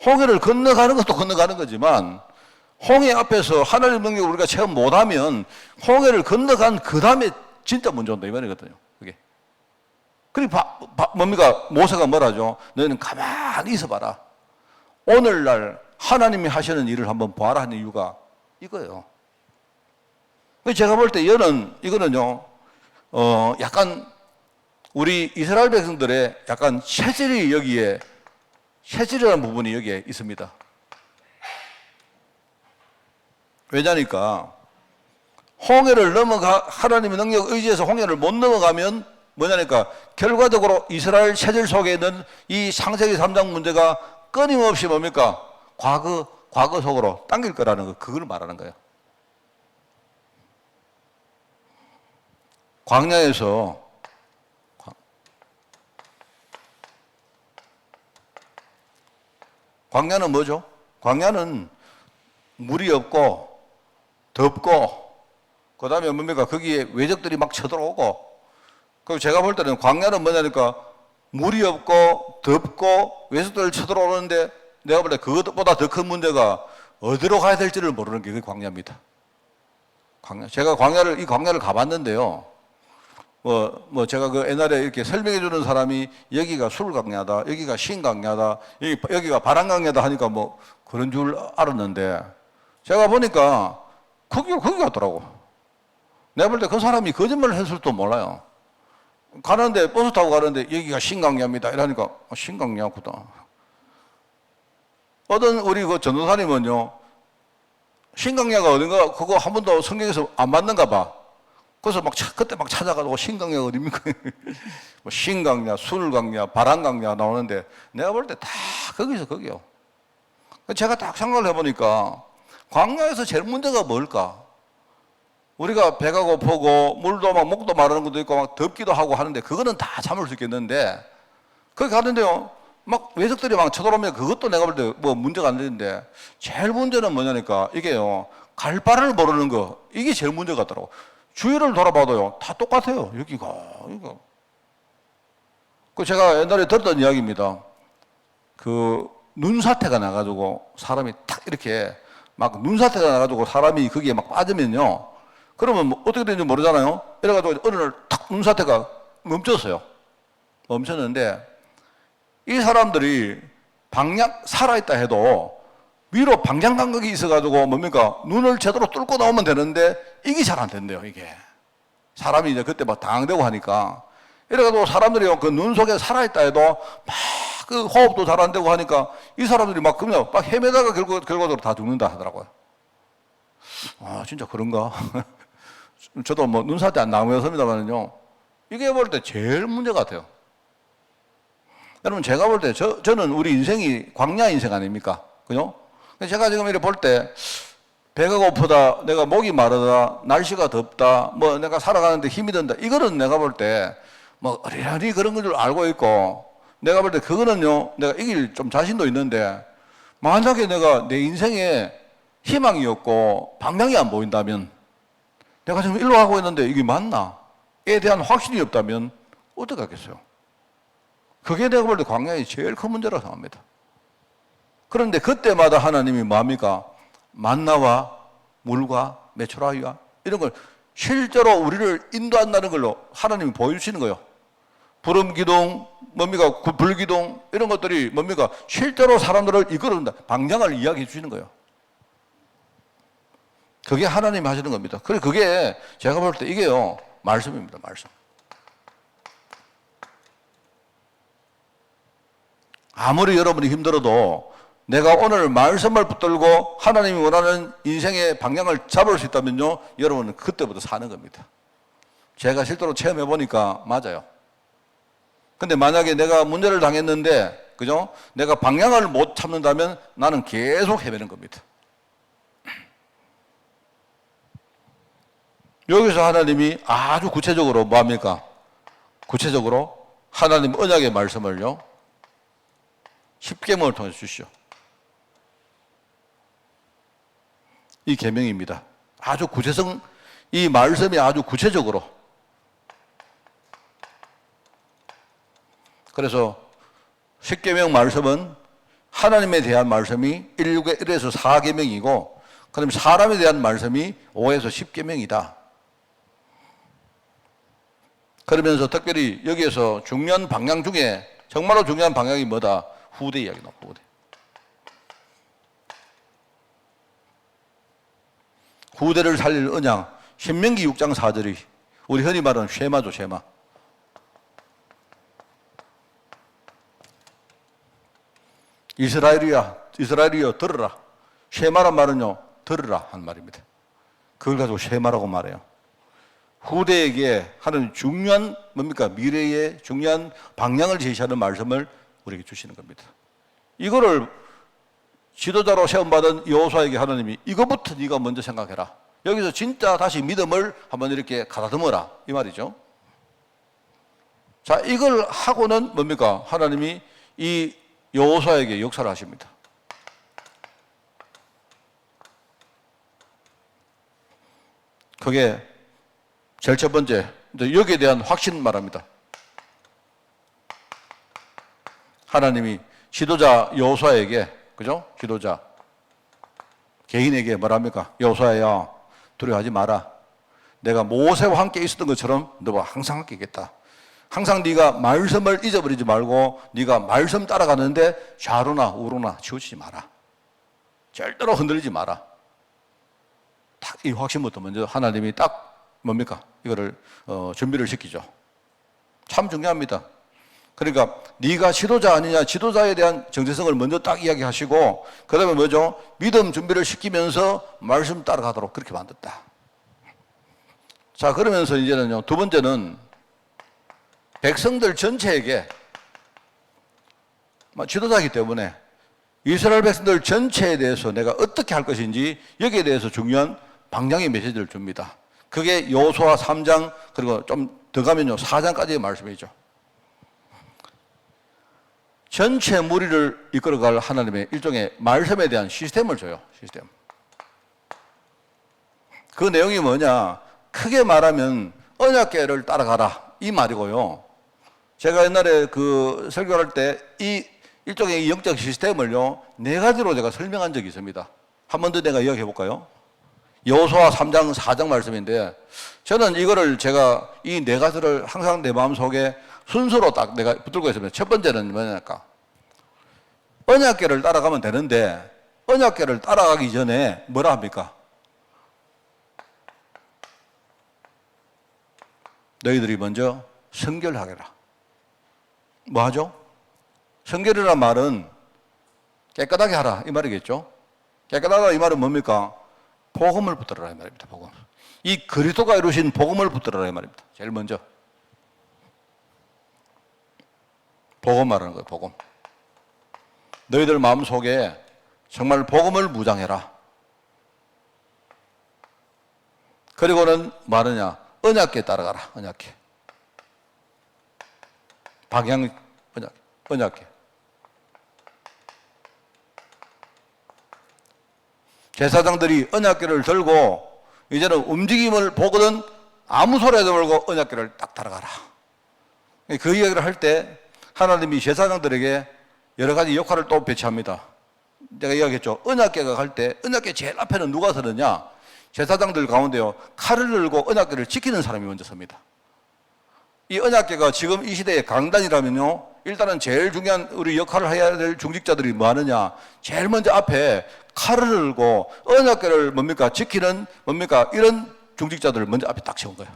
홍해를 건너가는 것도 건너가는 거지만 홍해 앞에서 하나님의 능력을 우리가 체험 못하면 홍해를 건너간 그 다음에 진짜 문제 온다 이 말이거든요. 그게. 그리고 뭡니까? 모세가 뭐라죠? 너희는 가만히 있어봐라. 오늘날 하나님이 하시는 일을 한번 보아라 하는 이유가 이거예요. 제가 볼 때 이거는요, 약간 우리 이스라엘 백성들의 약간 체질이라는 부분이 여기에 있습니다. 왜냐니까 홍해를 하나님의 능력 의지해서 홍해를 못 넘어가면 뭐냐니까 결과적으로 이스라엘 체질 속에 있는 이 창세기 3장 문제가 끊임없이 뭡니까? 과거 속으로 당길 거라는 거, 그걸 말하는 거예요. 광야는 뭐죠? 광야는 물이 없고 덥고 그 다음에 뭡니까? 거기에 외적들이 막 쳐들어오고 그리고 제가 볼 때는 광야는 뭐냐니까 물이 없고 덥고 외적들이 쳐들어오는데 내가 볼 때 그것보다 더 큰 문제가 어디로 가야 될지를 모르는 게 그게 광야입니다. 제가 이 광야를 가봤는데요. 제가 그 옛날에 이렇게 설명해 주는 사람이 여기가 술광야다, 여기가 신광야다, 여기가 바람광야다 하니까 그런 줄 알았는데 제가 보니까 거기 같더라고. 내가 볼 때 그 사람이 거짓말을 했을지도 몰라요. 가는데, 버스 타고 가는데 여기가 신광야입니다. 이러니까 신광야구나. 어떤 우리 그 전도사님은요, 신광야가 어딘가 그거 한 번도 성경에서 안 봤는가 봐. 그래서 그때 찾아가지고 신광야가 어딥니까? 신광야, 술광야, 바람광야 나오는데 내가 볼 때 다 거기요. 제가 딱 생각을 해보니까 광야에서 제일 문제가 뭘까? 우리가 배가 고프고 물도 목도 마르는 것도 있고 덥기도 하고 하는데 그거는 다 참을 수 있겠는데 거기 가는데요. 외적들이 쳐들어오면 그것도 내가 볼 때 문제가 안 되는데 제일 문제는 뭐냐니까 이게요. 갈 바를 모르는 거 이게 제일 문제 같더라고. 주위를 돌아봐도요, 다 똑같아요. 여기가. 제가 옛날에 들었던 이야기입니다. 눈사태가 나가지고 사람이 탁 이렇게 눈사태가 나가지고 사람이 거기에 빠지면요. 그러면 어떻게 되는지 모르잖아요. 이래가지고 어느 날 탁 눈사태가 멈췄어요. 멈췄는데 이 사람들이 살아있다 해도 위로 방향 감각이 있어가지고 눈을 제대로 뚫고 나오면 되는데 이게 잘 안 된대요, 이게. 사람이 이제 그때 당황되고 하니까. 이래가지고 사람들이 그 눈 속에 살아있다 해도 그 호흡도 잘 안 되고 하니까 이 사람들이 그냥 헤매다가 결과적으로 다 죽는다 하더라고요. 아, 진짜 그런가? 저도 눈사태 안 나오면서입니다만요. 이게 볼 때 제일 문제 같아요. 여러분, 제가 볼 때 저는 우리 인생이 광야 인생 아닙니까? 그죠? 제가 지금 이렇게 볼 때 배가 고프다, 내가 목이 마르다, 날씨가 덥다, 내가 살아가는데 힘이 든다. 이거는 내가 볼 때 어리라리 그런 건 줄 알고 있고 내가 볼 때 그거는요, 내가 이길 좀 자신도 있는데 만약에 내가 내 인생에 희망이 없고 방향이 안 보인다면 내가 지금 일로 가고 있는데 이게 맞나? 에 대한 확신이 없다면 어떻게 하겠어요? 그게 내가 볼 때 광야의 제일 큰 문제라고 생각합니다. 그런데 그때마다 하나님이 뭡니까? 만나와 물과 메추라기와 이런 걸 실제로 우리를 인도한다는 걸로 하나님이 보여주시는 거예요. 부름기둥, 불기둥 이런 것들이 실제로 사람들을 이끌어준다. 방향을 이야기해 주시는 거예요. 그게 하나님이 하시는 겁니다. 그게 제가 볼 때 이게요, 말씀입니다, 말씀. 아무리 여러분이 힘들어도 내가 오늘 말씀을 붙들고 하나님이 원하는 인생의 방향을 잡을 수 있다면요, 여러분은 그때부터 사는 겁니다. 제가 실제로 체험해 보니까 맞아요. 근데 만약에 내가 문제를 당했는데, 그죠? 내가 방향을 못 찾는다면 나는 계속 헤매는 겁니다. 여기서 하나님이 아주 구체적으로 뭡니까? 구체적으로 하나님 언약의 말씀을요, 십계명을 통해서 주시오. 이 계명입니다. 아주 구체성, 이 말씀이 아주 구체적으로. 그래서 십계명 말씀은 하나님에 대한 말씀이 1에서 4계명이고, 그럼 사람에 대한 말씀이 5에서 10계명이다. 그러면서 특별히 여기에서 중요한 방향 중에 정말로 중요한 방향이 뭐다? 후대 이야기 나옵니다. 후대. 후대를 살릴 언약. 신명기 6장 4절이 우리 흔히 말하는 쉐마죠, 쉐마. 이스라엘이여 들으라. 쉐마란 말은요, 들으라 한 말입니다. 그걸 가지고 쉐마라고 말해요. 후대에게 하는 중요한 뭡니까? 미래의 중요한 방향을 제시하는 말씀을 우리에게 주시는 겁니다. 이거를 지도자로 세움받은 여호수아에게 하나님이 이거부터 네가 먼저 생각해라. 여기서 진짜 다시 믿음을 한번 이렇게 가다듬어라. 이 말이죠. 자, 이걸 하고는 뭡니까? 하나님이 이 여호수아에게 역사를 하십니다. 그게 제일 첫 번째, 여기에 대한 확신 말합니다. 하나님이 지도자 여호수아에게, 그죠? 지도자 개인에게 뭐랍니까? 여호수아야, 두려워하지 마라. 내가 모세와 함께 있었던 것처럼 너와 항상 함께 있겠다. 항상 네가 말씀을 잊어버리지 말고 네가 말씀 따라가는데 좌로나 우로나 치우치지 마라. 절대로 흔들리지 마라. 딱 이 확신부터 먼저 하나님이 딱 뭡니까? 이거를 준비를 시키죠. 참 중요합니다. 그러니까 네가 지도자 아니냐, 지도자에 대한 정체성을 먼저 딱 이야기하시고, 그 다음에 뭐죠? 믿음 준비를 시키면서 말씀 따라가도록 그렇게 만들었다. 자, 그러면서 이제는요, 두 번째는 백성들 전체에게, 지도자이기 때문에 이스라엘 백성들 전체에 대해서 내가 어떻게 할 것인지 여기에 대해서 중요한 방향의 메시지를 줍니다. 그게 여호수아 3장, 그리고 좀 더 가면요 4장까지의 말씀이죠. 전체 무리를 이끌어갈 하나님의 일종의 말씀에 대한 시스템을 줘요. 시스템. 그 내용이 뭐냐? 크게 말하면 언약궤를 따라가라 이 말이고요. 제가 옛날에 그 설교할 때 이 일종의 영적 시스템을요 4가지로 제가 설명한 적이 있습니다. 한 번 더 내가 이야기해 볼까요? 여호수아 3장 4장 말씀인데, 저는 이거를 제가 이 4가지를 항상 내 마음속에 순서로 딱 내가 붙들고 있습니다. 첫 번째는 뭐냐니까, 언약궤를 따라가면 되는데 언약궤를 따라가기 전에 뭐라 합니까? 너희들이 먼저 성결하게라. 뭐 하죠? 성결이라는 말은 깨끗하게 하라 이 말이겠죠. 깨끗하다 이 말은 뭡니까? 복음을 붙들어라 이 말입니다. 복음. 이 그리스도가 이루신 복음을 붙들어라 이 말입니다. 제일 먼저 복음 말하는 거예요. 복음. 너희들 마음속에 정말 복음을 무장해라. 그리고는 말하냐? 언약궤 따라가라. 언약궤. 방향 언약궤. 제사장들이 언약궤를 들고 이제는 움직임을 보거든 아무 소리도 말고 언약궤를 딱 따라가라. 그 이야기를 할 때 하나님이 제사장들에게 여러 가지 역할을 또 배치합니다. 내가 이야기했죠. 언약궤가 갈 때 언약궤 제일 앞에는 누가 서느냐? 제사장들 가운데요, 칼을 들고 언약궤를 지키는 사람이 먼저 섭니다. 이 언약궤가 지금 이 시대의 강단이라면요, 일단은 제일 중요한 우리 역할을 해야 될 중직자들이 뭐 하느냐? 제일 먼저 앞에 칼을 들고 언약궤를 뭡니까? 지키는 뭡니까? 이런 중직자들을 먼저 앞에 딱 세운 거예요.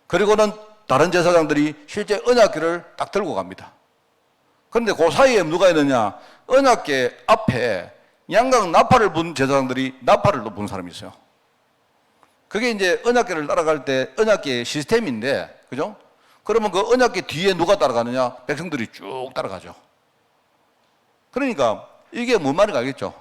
그리고는 다른 제사장들이 실제 언약궤를 딱 들고 갑니다. 그런데 그 사이에 누가 있느냐? 언약궤 앞에 양각 나팔을 분 제사장들이 나팔을 또 분 사람이 있어요. 그게 이제 언약궤를 따라갈 때 언약궤의 시스템인데, 그죠? 그러면 그 언약궤 뒤에 누가 따라가느냐? 백성들이 쭉 따라가죠. 그러니까 이게 뭔 말인가 알겠죠?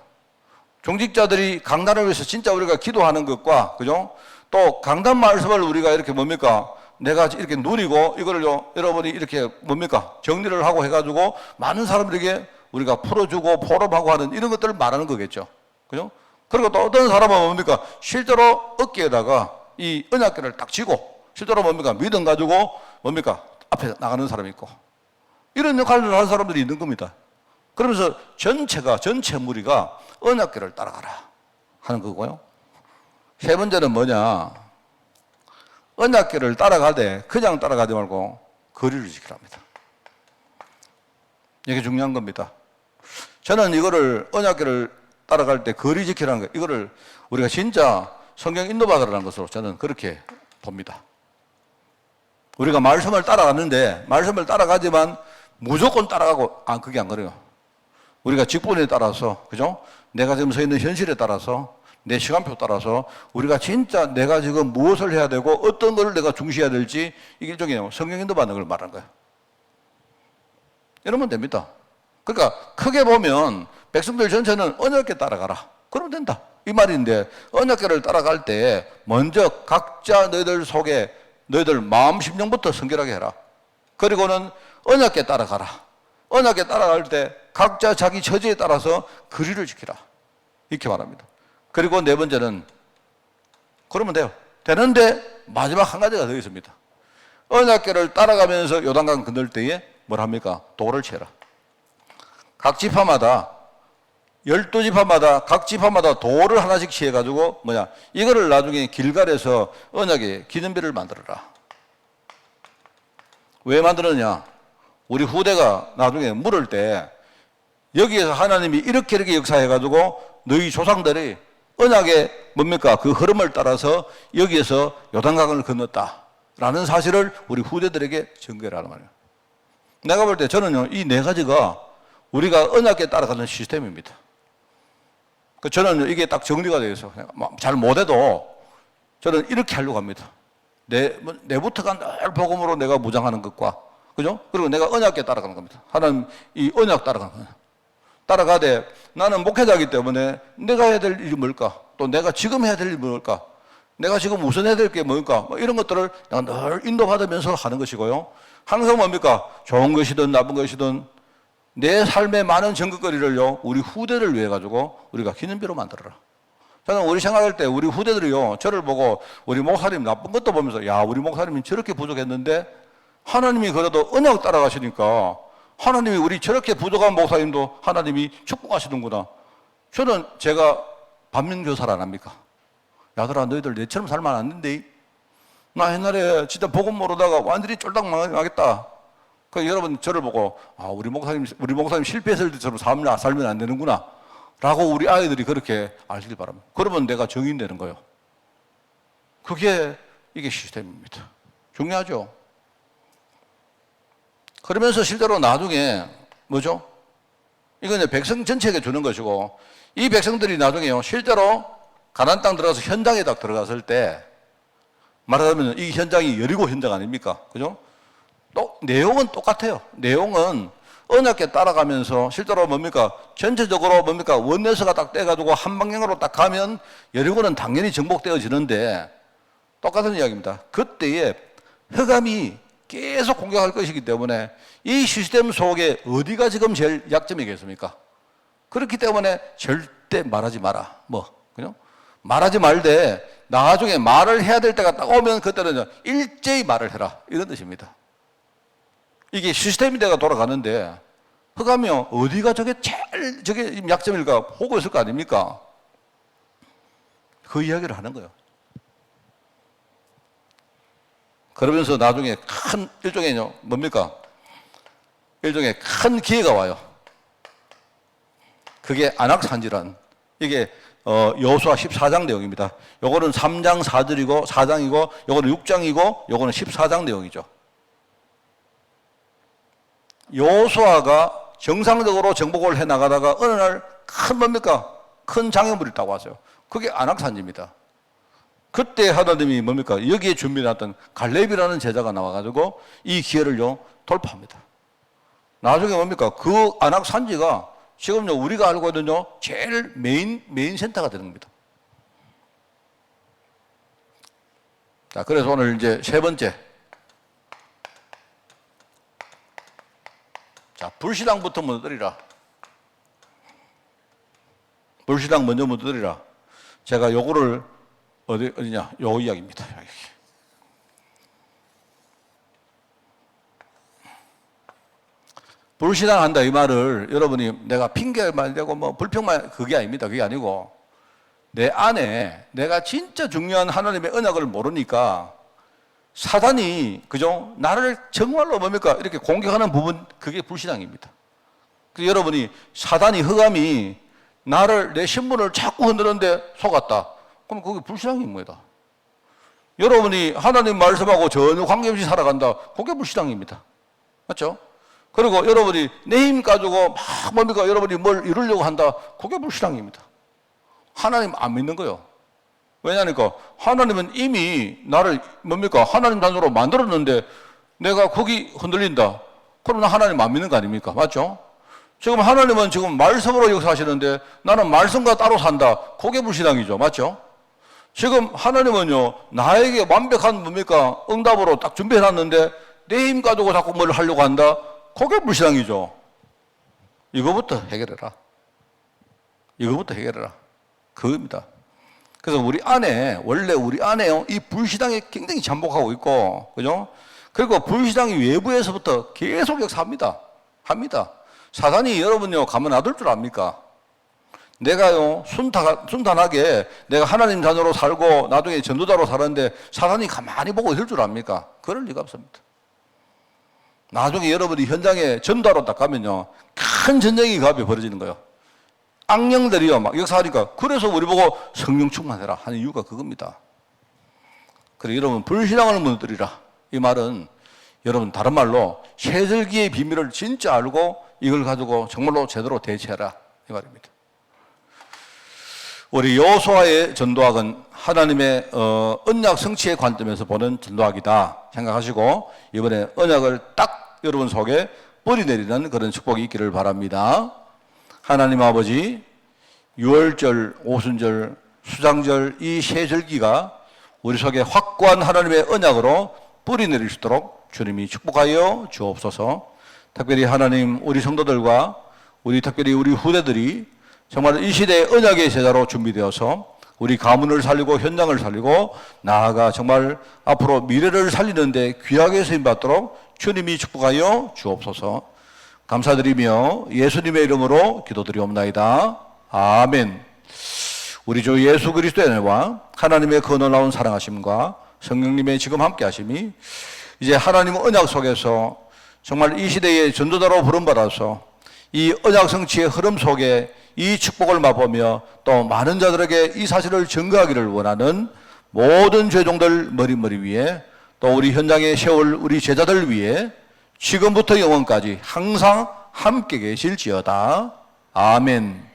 종직자들이 강단을 위해서 진짜 우리가 기도하는 것과, 그죠? 또 강단 말씀을 우리가 이렇게 뭡니까? 내가 이렇게 누리고 이거를요, 여러분이 이렇게 뭡니까? 정리를 하고 해가지고 많은 사람들에게 우리가 풀어주고 포럼하고 하는 이런 것들을 말하는 거겠죠. 그죠? 그리고 또 어떤 사람은 뭡니까? 실제로 어깨에다가 이 언약궤를 딱 쥐고 실제로 뭡니까? 믿음 가지고 뭡니까? 앞에 나가는 사람이 있고 이런 역할을 하는 사람들이 있는 겁니다. 그러면서 전체 무리가 언약궤를 따라가라 하는 거고요. 세 번째는 뭐냐? 언약궤를 따라가되 그냥 따라가지 말고 거리를 지키랍니다. 이게 중요한 겁니다. 저는 이거를 언약궤를 따라갈 때 거리 지키라는 거, 이거를 우리가 진짜 성경 인도받으라는 것으로 저는 그렇게 봅니다. 우리가 말씀을 따라가는데 말씀을 따라가지만 무조건 따라가고 그게 안 그래요. 우리가 직분에 따라서, 그죠? 내가 지금 서 있는 현실에 따라서, 내 시간표 따라서 우리가 진짜 내가 지금 무엇을 해야 되고 어떤 걸 내가 중시해야 될지 이게 일종의 성경 인도받는 걸 말하는 거예요. 이러면 됩니다. 그러니까 크게 보면 백성들 전체는 언약궤 따라가라. 그러면 된다. 이 말인데 언약궤를 따라갈 때 먼저 각자 너희들 속에 너희들 마음 심령부터 성결하게 해라. 그리고는 언약궤 따라가라. 언약궤 따라갈 때 각자 자기 처지에 따라서 거리를 지키라. 이렇게 말합니다. 그리고 네 번째는 그러면 돼요. 되는데 마지막 한 가지가 더 있습니다. 언약궤를 따라가면서 요단강 건널 때에 뭘 합니까? 돌을 채라. 각 지파마다 12지파마다 각 지파마다 돌을 하나씩 취해가지고 이거를 나중에 길갈에서 언약의 기념비를 만들어라. 왜 만들었냐? 우리 후대가 나중에 물을 때 여기에서 하나님이 이렇게 역사해가지고 너희 조상들이 언약의 그 흐름을 따라서 여기에서 요단강을 건넜다라는 사실을 우리 후대들에게 전개하란 말이에요. 내가 볼 때 저는요, 이 네 가지가 우리가 언약에 따라가는 시스템입니다. 저는 이게 딱 정리가 되어 있어. 잘 못해도 저는 이렇게 하려고 합니다. 내부터가 늘 복음으로 내가 무장하는 것과, 그죠? 그리고 내가 언약에 따라가는 겁니다. 하나님 이 언약 따라가는 거예요. 따라가되 나는 목회자이기 때문에 내가 해야 될 일이 뭘까? 또 내가 지금 해야 될 일이 뭘까? 내가 지금 우선 해야 될 게 뭘까? 이런 것들을 내가 늘 인도받으면서 하는 것이고요. 항상 좋은 것이든 나쁜 것이든 내 삶의 많은 전극거리를요, 우리 후대를 위해 가지고 우리가 기념비로 만들어라. 저는 우리 생각할 때 우리 후대들이요, 저를 보고 우리 목사님 나쁜 것도 보면서 야, 우리 목사님이 저렇게 부족했는데 하나님이 그래도 언약 따라가시니까 하나님이 우리 저렇게 부족한 목사님도 하나님이 축복하시는구나. 저는 제가 반면교사를 안 합니까? 야들아, 너희들 내처럼 살면 안 된대. 나 옛날에 진짜 복음 모르다가 완전히 쫄딱 망하겠다. 그 여러분 저를 보고 우리 목사님 실패했을 때처럼 살면 안 되는구나 라고 우리 아이들이 그렇게 알길 바랍니다. 그러면 내가 정인 되는 거예요. 이게 시스템입니다. 중요하죠. 그러면서 실제로 나중에 이건 백성 전체에게 주는 것이고, 이 백성들이 나중에요, 실제로 가나안 땅 들어가서 현장에 딱 들어갔을 때 말하자면 이 현장이 여리고 현장 아닙니까? 그죠? 또 내용은 똑같아요. 내용은 언약궤 따라가면서 실제로 전체적으로 원내서가 딱 떼가지고 한 방향으로 딱 가면 여리고는 당연히 정복되어지는데 똑같은 이야기입니다. 그때에 흑암이 계속 공격할 것이기 때문에 이 시스템 속에 어디가 지금 제일 약점이겠습니까? 그렇기 때문에 절대 말하지 마라. 그죠? 말하지 말되 나중에 말을 해야 될 때가 딱 오면 그때는 일제히 말을 해라. 이런 뜻입니다. 이게 시스템이 내가 돌아가는데 흑암이요, 어디가 저게 약점일까 보고 있을 거 아닙니까? 그 이야기를 하는 거예요. 그러면서 나중에 일종의 일종의 큰 기회가 와요. 그게 안악산지란, 이게 여호수아 14장 내용입니다. 요거는 3장 4장이고 요거는 6장이고 요거는 14장 내용이죠. 여호수아가 정상적으로 정복을 해 나가다가 어느 날 큰 장애물이 타고 왔어요. 그게 안악산지입니다. 그때 하나님이 여기에 준비해놨던 갈렙이라는 제자가 나와가지고 이 기회를요 돌파합니다. 나중에 그 안악산지가 지금요 우리가 알고 있는 제일 메인 센터가 되는 겁니다. 자, 그래서 오늘 이제 세 번째, 자, 불신앙부터 무너뜨리라. 불신앙 먼저 묻어드리라. 제가 요거를 어디냐? 요 이야기입니다. 여기. 불신앙한다 이 말을 여러분이 내가 핑계만 대고 뭐 불평만 그게 아닙니다. 그게 아니고 내 안에 내가 진짜 중요한 하나님의 언약을 모르니까 사단이 그죠? 나를 정말로 뭡니까? 이렇게 공격하는 부분 그게 불신앙입니다. 그 여러분이 사단이 흑암이 나를 내 신분을 자꾸 흔드는데 속았다. 그럼 그게 불신앙입니다. 여러분이 하나님 말씀하고 전혀 관계없이 살아간다. 그게 불신앙입니다. 맞죠? 그리고 여러분이 내 힘 가지고 막 뭡니까? 여러분이 뭘 이루려고 한다. 그게 불신앙입니다. 하나님 안 믿는 거요. 왜냐니까 하나님은 이미 나를 뭡니까? 하나님 단으로 만들었는데 내가 거기 흔들린다. 그럼 나 하나님 안 믿는 거 아닙니까? 맞죠? 지금 하나님은 지금 말씀으로 역사하시는데 나는 말씀과 따로 산다. 그게 불신앙이죠. 맞죠? 지금 하나님은요, 나에게 완벽한 뭡니까? 응답으로 딱 준비해놨는데 내 힘 가지고 자꾸 뭘 하려고 한다. 그게 불신앙이죠. 이거부터 해결해라. 이거부터 해결해라. 그겁니다. 그래서 우리 안에, 원래 우리 안에 이 불신앙이 굉장히 잠복하고 있고, 그죠? 그리고 불신앙이 외부에서부터 계속 역사합니다. 합니다. 사단이 여러분요, 가만 놔둘 줄 압니까? 내가요, 순탄하게 내가 하나님 자녀로 살고 나중에 전도자로 살았는데 사단이 가만히 보고 있을 줄 압니까? 그럴 리가 없습니다. 나중에 여러분이 현장에 전도하러 딱 가면요, 큰 전쟁이 그 앞에 벌어지는 거예요. 악령들이요, 막 역사하니까. 그래서 우리 보고 성령 충만해라 하는 이유가 그겁니다. 그래, 여러분, 불신앙을 무너뜨리라. 이 말은 여러분, 다른 말로 세절기의 비밀을 진짜 알고 이걸 가지고 정말로 제대로 대처해라. 이 말입니다. 우리 여호수아의 전도학은 하나님의 언약 성취의 관점에서 보는 전도학이다 생각하시고 이번에 언약을 딱 여러분 속에 뿌리내리는 그런 축복이 있기를 바랍니다. 하나님 아버지, 유월절, 오순절, 수장절 이 세 절기가 우리 속에 확고한 하나님의 언약으로 뿌리내릴 수 있도록 주님이 축복하여 주옵소서. 특별히 하나님 우리 성도들과 특별히 우리 후대들이 정말 이 시대의 언약의 제자로 준비되어서 우리 가문을 살리고 현장을 살리고 나아가 정말 앞으로 미래를 살리는데 귀하게 쓰임받도록 주님이 축복하여 주옵소서. 감사드리며 예수님의 이름으로 기도드리옵나이다. 아멘. 우리 주 예수 그리스도의 은혜와 하나님의 그 놀라운 사랑하심과 성령님의 지금 함께 하심이 이제 하나님 언약 속에서 정말 이 시대의 전도자로 부름받아서 이 언약 성취의 흐름 속에 이 축복을 맛보며 또 많은 자들에게 이 사실을 증거하기를 원하는 모든 죄종들 머리 위에 또 우리 현장에 세울 우리 제자들 위에 지금부터 영원까지 항상 함께 계실지어다. 아멘.